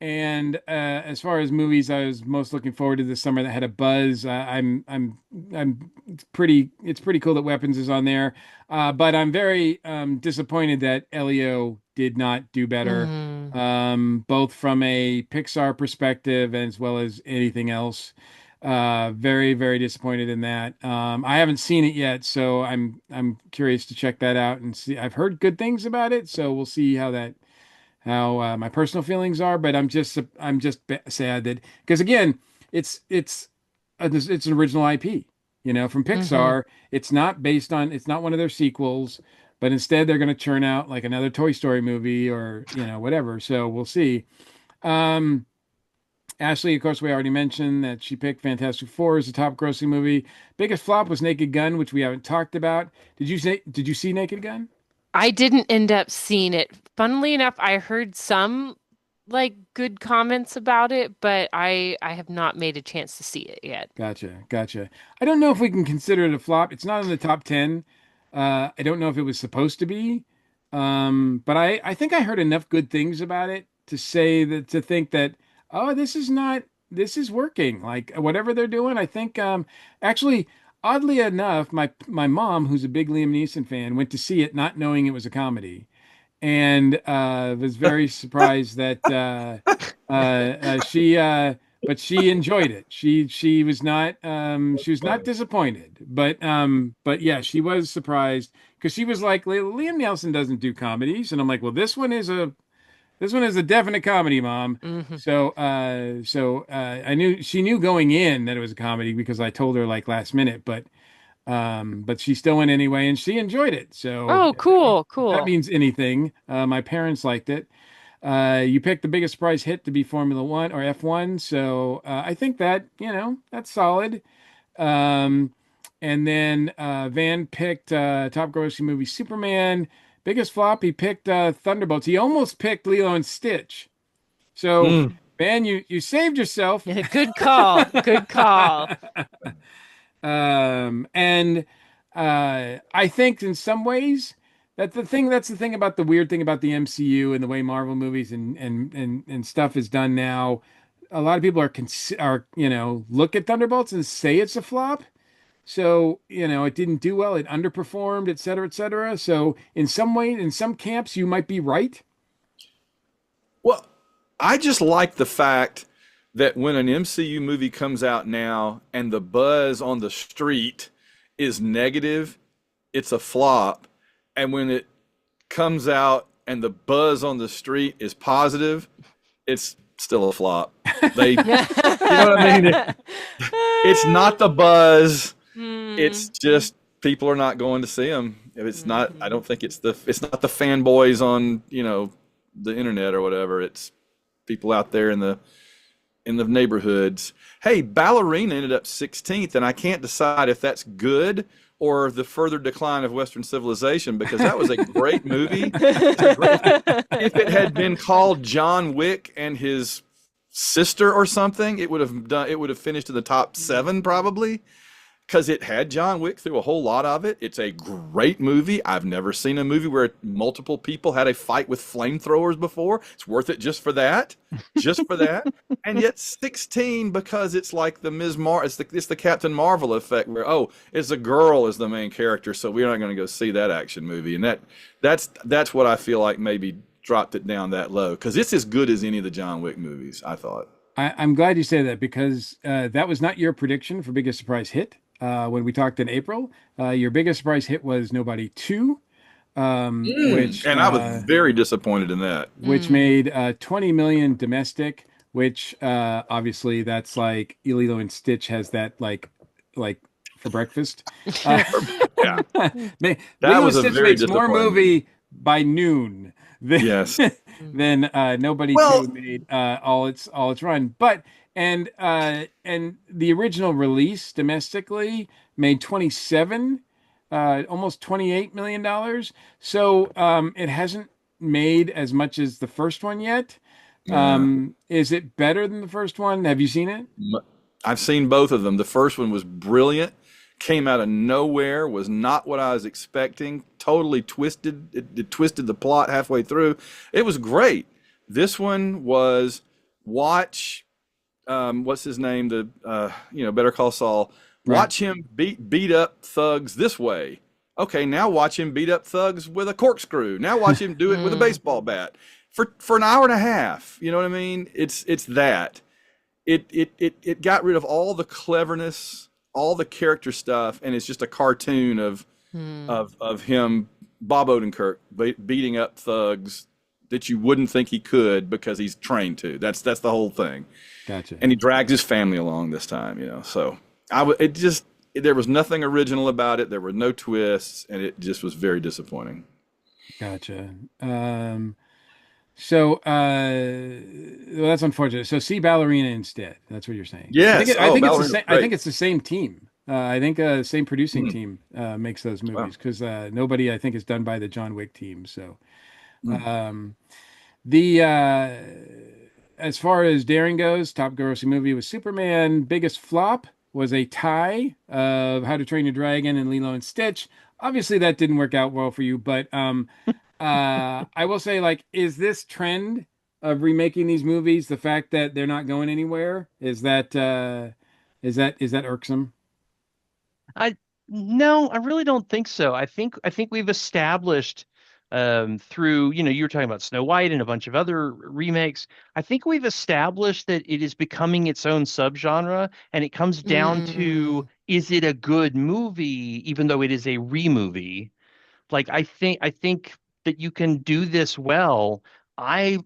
and as far as movies, I was most looking forward to this summer that had a buzz. I'm it's pretty cool that Weapons is on there, but I'm very disappointed that Elio did not do better, Mm. both from a Pixar perspective as well as anything else. Very, very disappointed in that. I haven't seen it yet, so I'm curious to check that out and see. I've heard good things about it, so we'll see how my personal feelings are. But I'm just sad that because again, it's an original IP. from Hmm. Pixar. It's not one of their sequels, but instead they're going to churn out like another Toy Story movie or, whatever. So we'll see. Um, Ashley, of course, we already mentioned that she picked Fantastic Four as the top grossing movie. Biggest flop was Naked Gun, which we haven't talked about. Did you see Naked Gun? I didn't end up seeing it. Funnily enough, I heard some like good comments about it, but I have not made a chance to see it yet. Gotcha, gotcha. I don't know if we can consider it a flop. It's not in the top 10. I don't know if it was supposed to be. But I think I heard enough good things about it to think that, oh, this is working. Like whatever they're doing, I think, actually, oddly enough, my mom, who's a big Liam Neeson fan, went to see it not knowing it was a comedy and was very surprised that but she enjoyed it. She was not disappointed, but yeah, she was surprised because she was like, Liam Neeson doesn't do comedies, and I'm like, well, this one is a definite comedy, Mom. Hmm. So I knew she knew going in that it was a comedy because I told her like last minute, but she still went anyway, and she enjoyed it. So Oh, cool, if that cool. means anything. My parents liked it. You picked the biggest prize hit to be Formula One or F1, so I think that that's solid. Um, and then Van picked top grossing movie Superman. Biggest flop, he picked Thunderbolts. He almost picked Lilo and Stitch. So Mm. Van, you saved yourself. Good call. Good call. And I think in some ways that's the thing about the weird thing about the MCU and the way Marvel movies and stuff is done now. A lot of people are look at Thunderbolts and say it's a flop. So, it didn't do well, it underperformed, et cetera, et cetera. So in some way, in some camps, you might be right. Well, I just like the fact that when an MCU movie comes out now and the buzz on the street is negative, it's a flop. And when it comes out and the buzz on the street is positive, it's still a flop. You know what I mean? It's not the buzz. Hmm. It's just people are not going to see them. If it's not, I Hmm. don't think it's not the fanboys on, the internet or whatever. It's people out there in the neighborhoods. Hey, Ballerina ended up 16th, and I can't decide if that's good or the further decline of Western civilization because that was a great movie. It's a great, if it had been called John Wick and his sister or something, it would have finished in the top seven probably because it had John Wick through a whole lot of it. It's a great movie. I've never seen a movie where multiple people had a fight with flamethrowers before. It's worth it just for that, just for that. And yet 16 because it's like the it's the Captain Marvel effect where it's a girl as the main character, so we're not going to go see that action movie. And that's what I feel like maybe dropped it down that low because it's as good as any of the John Wick movies, I thought. I'm glad you say that because that was not your prediction for biggest surprise hit. When we talked in April, your biggest surprise hit was Nobody 2, And I was very disappointed in that. which made 20 million domestic, which obviously that's like Lilo and Stitch has that like for breakfast. Uh, Yeah, that Lilo and was a Stitch very makes more disappointing. movie by noon than Yes. than Nobody Well, 2 made all its run. But and the original release domestically made 27 almost 28 million dollars. So it hasn't made as much as the first one yet. yeah. Is it better than the first one? Have you seen it? I've seen both of them. The first one was brilliant, came out of nowhere, was not what I was expecting, totally twisted. It twisted the plot halfway through. It was great. This one was watch, what's his name? Better Call Saul. Right. Watch him beat up thugs this way. Okay, now watch him beat up thugs with a corkscrew. Now watch him do it with a Hmm. baseball bat for an hour and a half. You know what I mean? It's that it got rid of all the cleverness, all the character stuff, and it's just a cartoon of Hmm. of him, Bob Odenkirk, beating up thugs that you wouldn't think he could because he's trained to. That's the whole thing, Gotcha. and he drags his family along this time. So it just there was nothing original about it. There were no twists, and it just was very disappointing. Gotcha. So, well, that's unfortunate. So, see Ballerina instead. That's what you're saying. Yes. I Oh, think it's the Ballerina was same. I think great. it's the same team. I think same producing Mm, team makes those wow. movies because nobody I think is done by the John Wick team. So, Mm. um, the as far as daring goes, top grossing movie was Superman. Biggest flop was a tie of How to Train Your Dragon and Lilo and Stitch. Obviously, that didn't work out well for you, but I will say, like, is this trend of remaking these movies the fact that they're not going anywhere? Is that irksome? I No, I really don't think so. I think we've established through, you were talking about Snow White and a bunch of other remakes. I think we've established that it is becoming its own subgenre, and it comes down to, Mm. is it a good movie, even though it is a removie? Like I think that you can do this well. I've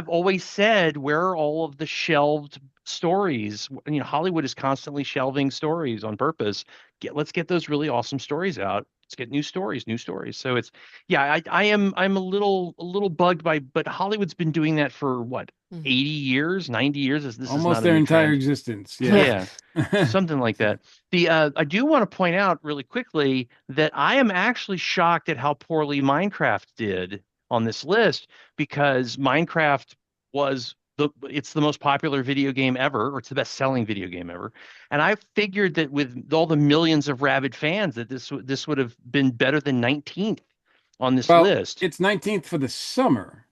always said, where are all of the shelved stories? Hollywood is constantly shelving stories on purpose. Let's get those really awesome stories out. Let's get new stories, new stories. So it's yeah, I'm a little bugged by, but Hollywood's been doing that for what, Mm. 80 years, 90 years? This is Almost not a their new entire trend. existence. Yeah. Yeah, something like that. I do want to point out really quickly that I am actually shocked at how poorly Minecraft did on this list, because Minecraft it's the most popular video game ever, or it's the best selling video game ever. And I figured that with all the millions of rabid fans, that this would have been better than 19th on this Well, list. it's 19th for the summer,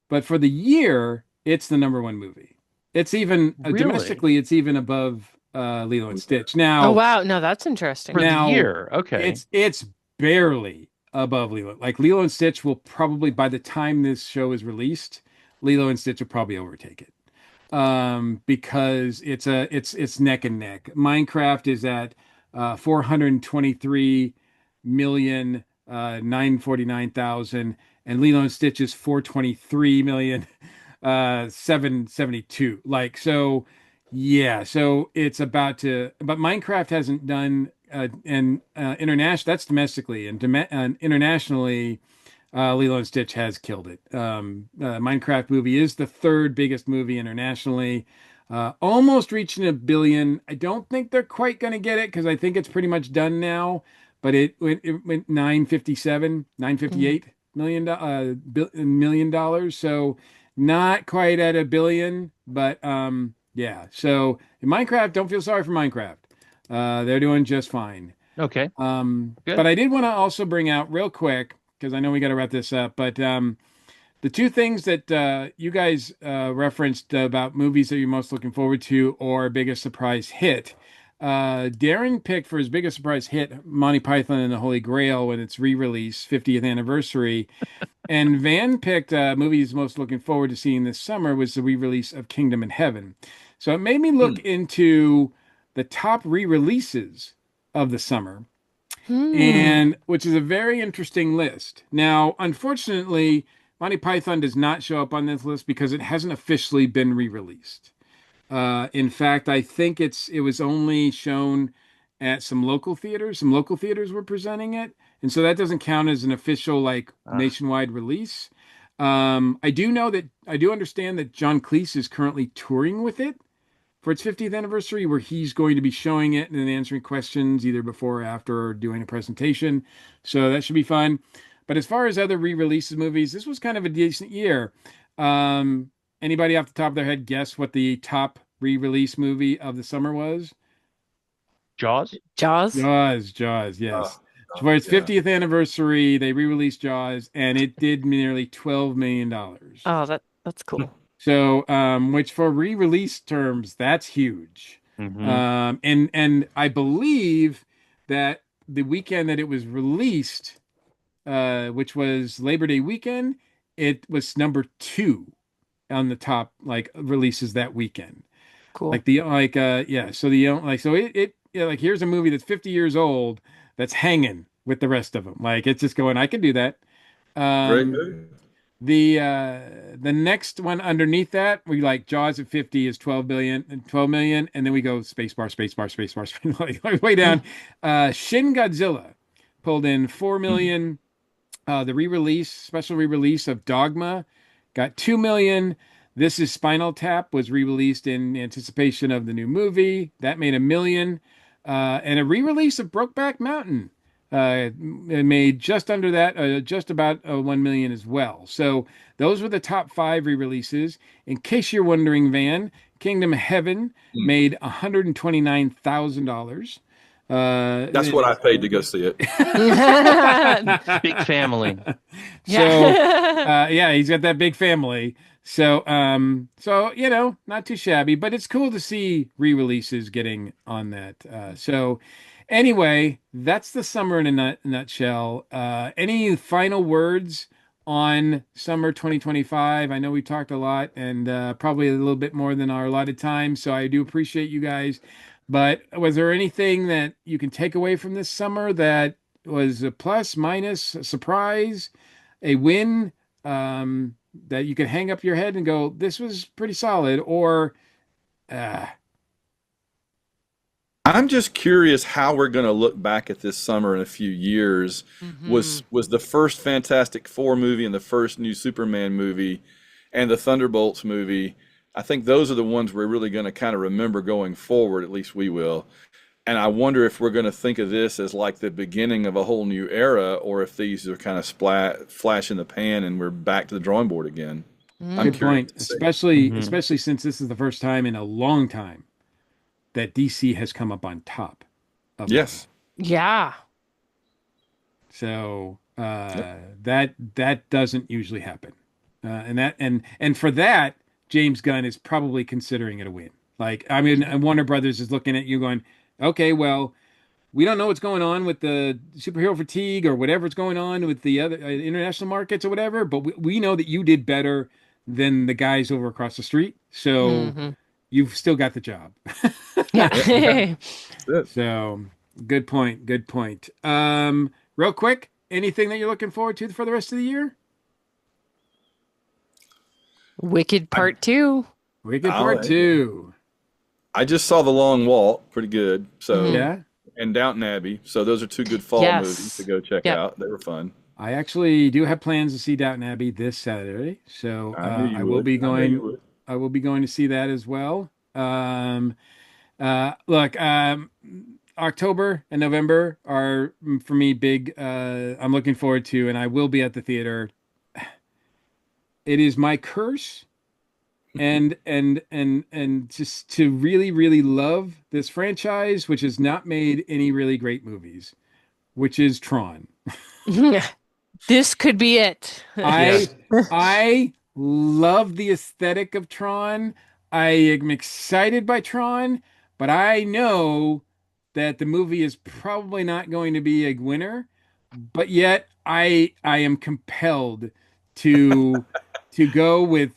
but for the year, it's the number one movie. It's even Really? domestically, it's even above Lilo and Stitch. Oh Now, wow, no, that's interesting. For the now year. Okay. it's barely above Lilo. Like Lilo and Stitch will probably, by the time this show is released, Lilo and Stitch will probably overtake it. Because it's neck and neck. Minecraft is at 423 million 949,000, and Lilo and Stitch is 423 million 772. Like so, yeah. So it's about to, but Minecraft hasn't done and international. That's domestically and internationally. Lilo and Stitch has killed it. Minecraft movie is the third biggest movie internationally, almost reaching a billion. I don't think they're quite going to get it because I think it's pretty much done now. But it went 957, Mm. 958 million dollars. So not quite at a billion, but yeah. So in Minecraft, don't feel sorry for Minecraft. They're doing just fine. Okay. But Good. I did want to also bring out real quick because I know we got to wrap this up. But the two things that you guys referenced about movies that you're most looking forward to or biggest surprise hit. Darren picked for his biggest surprise hit Monty Python and the Holy Grail when its re-release 50th anniversary, and Van picked movies most looking forward to seeing this summer was the re-release of Kingdom in Heaven. So it made me look Mm. into the top re-releases of the summer, Hmm. and which is a very interesting list. Now, unfortunately, Monty Python does not show up on this list because it hasn't officially been re-released. In fact, I think it was only shown at some local theaters. Some local theaters were presenting it, and so that doesn't count as an official like Ah, nationwide release. I do understand that John Cleese is currently touring with it for its 50th anniversary, where he's going to be showing it and answering questions either before or after or doing a presentation. So that should be fun. But as far as other re-releases movies, this was kind of a decent year. Um, Anybody off the top of their head guess what the top re-release movie of the summer was? Jaws? Jaws. Jaws, Oh, yes. oh, For its yeah. 50th anniversary, they re-released Jaws, and it did nearly $12 million. Oh, that's cool. So, which for re-release terms, that's huge. Hmm. And I believe that the weekend that it was released, which was Labor Day weekend, it was number two on the top like releases that weekend. Cool. Like the like yeah, so the like so it yeah, like here's a movie that's 50 years old that's hanging with the rest of them. Like it's just going, I can do that. Great Um, movie. The next one underneath that, we like Jaws at 50 is 12 million, and then we go space bar, space bar, space bar, like way down. Shin Godzilla pulled in 4 million. The re-release, special re-release of Dogma got 2 million. This is Spinal Tap was re-released in anticipation of the new movie. That made 1 million. And a re-release of Brokeback Mountain it made just under that, just about 1 million as well. So those were the top 5 re-releases. In case you're wondering, Van, Kingdom of Heaven made $129,000. That's what I paid to go see it. Big family. So, yeah, he's got that big family. So, not too shabby, but it's cool to see re-releases getting on that. So, anyway, that's the summer in a nutshell. Any final words on summer 2025? I know we talked a lot and probably a little bit more than our allotted time, so I do appreciate you guys. But was there anything that you can take away from this summer that was a plus, minus, a surprise, a win, that you could hang up your head and go, this was pretty solid, or uh, I'm just curious how we're going to look back at this summer in a few years. Hmm. Was the first Fantastic Four movie and the first new Superman movie and the Thunderbolts movie? I think those are the ones we're really going to kind of remember going forward. At least we will. And I wonder if we're going to think of this as like the beginning of a whole new era, or if these are kind of flash in the pan and we're back to the drawing board again. I'm good curious point. to see. Especially since this is the first time in a long time that DC has come up on top of Marvel. Yes. Yeah. So Yep. that doesn't usually happen, and for that, James Gunn is probably considering it a win. Like, I mean, and Warner Brothers is looking at you going, okay, well, we don't know what's going on with the superhero fatigue or whatever's going on with the other international markets or whatever, but we know that you did better than the guys over across the street, so Hmm. you've still got the job. Yep. Yeah. Yeah. That's it. So good point. Good point. Real quick, anything that you're looking forward to for the rest of the year? Wicked Part 2. Wicked I, Part Two. I just saw The Long Walk, pretty good. So, Hmm. Yeah, and Downton Abbey. So those are two good fall movies to Yes. go check Yep. out. They were fun. I actually do have plans to see Downton Abbey this Saturday, so I knew I you will would. be I knew you going. would. I will be going to see that as well. Look, October and November are for me big. I'm looking forward to, and I will be at the theater. It is my curse and just to really really love this franchise, which has not made any really great movies, which is Tron. This could be it. Yeah. I I love the aesthetic of Tron. I am excited by Tron, but I know that the movie is probably not going to be a winner. But yet I am compelled to go with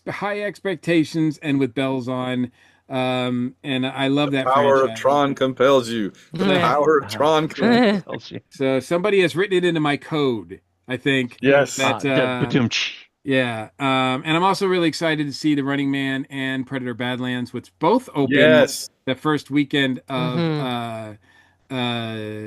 high expectations and with bells on. And I love that Power of franchise. Tron compels you. The So, power of Tron compels. Tells you. so somebody has written it into my code, I think. Yes. That Ba-doom-tsh. Yeah. And I'm also really excited to see The Running Man and Predator Badlands, which both open Yes. the first weekend of Hmm.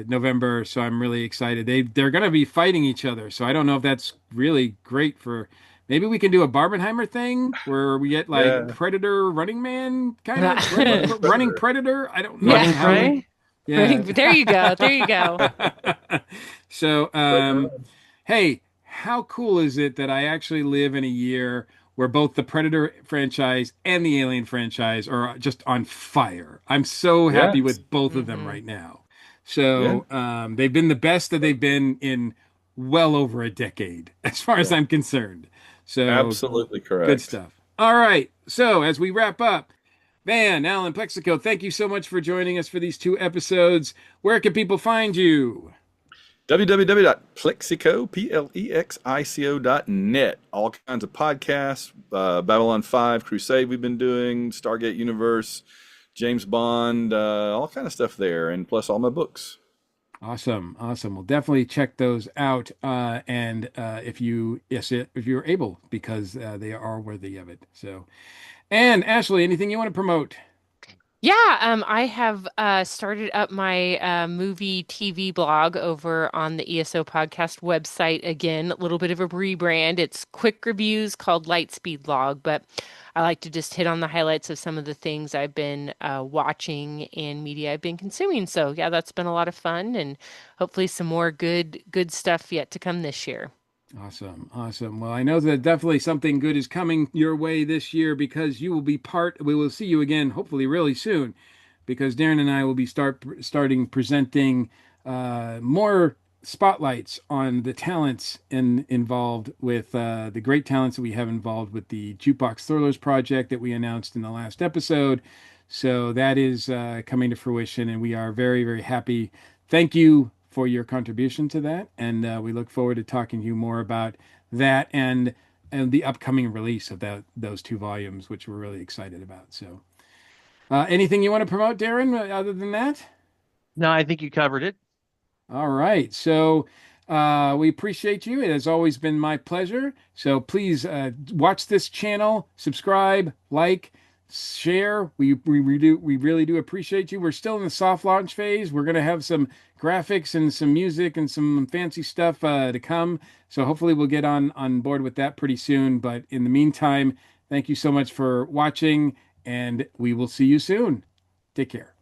November. So I'm really excited. They're going to be fighting each other. So I don't know if that's really great for. Maybe we can do a Barbenheimer thing where we get like Yeah. Predator Running Man kind of Running running Predator. Predator. I don't know Yeah. Running how. Prey? Yeah. There you go. There you go. So, Predator. hey, how cool is it that I actually live in a year where both the Predator franchise and the Alien franchise are just on fire? I'm so happy Yes. with both of them Hmm. right now. Yeah. So, they've been the best that they've been in well over a decade, as far as Yeah. I'm concerned. So, Absolutely good correct. stuff. All right. So, as we wrap up, Van, Alan, Plexico, thank you so much for joining us for these 2 episodes. Where can people find you? www.plexico.net. All kinds of podcasts, Babylon 5, Crusade we've been doing, Stargate Universe, James Bond, all kind of stuff there, and plus all my books. Awesome, awesome. We'll definitely check those out. And if you, yes, if you're able, because they are worthy of it. So, and Ashley, anything you want to promote? Yeah, I have started up my movie TV blog over on the ESO podcast website again, a little bit of a rebrand. It's quick reviews called Lightspeed Log, but I like to just hit on the highlights of some of the things I've been watching and media I've been consuming. So yeah, that's been a lot of fun and hopefully some more good stuff yet to come this year. Awesome, awesome. Well, I know that definitely something good is coming your way this year because you will be part. We will see you again, hopefully, really soon, because Darren and I will be starting presenting more spotlights on the talents involved with the great talents that we have involved with the Jukebox Thrillers project that we announced in the last episode. So that is coming to fruition, and we are very, very happy. Thank you for your contribution to that, and we look forward to talking to you more about that and the upcoming release of those two volumes, which we're really excited about. So. Anything you want to promote, Darren, other than that? No, I think you covered it. All right. So we appreciate you. It has always been my pleasure. So please watch this channel, subscribe, like, share. We really do appreciate you. We're still in the soft launch phase. We're going to have some graphics and some music and some fancy stuff to come. So hopefully we'll get on board with that pretty soon. But in the meantime, thank you so much for watching, and we will see you soon. Take care.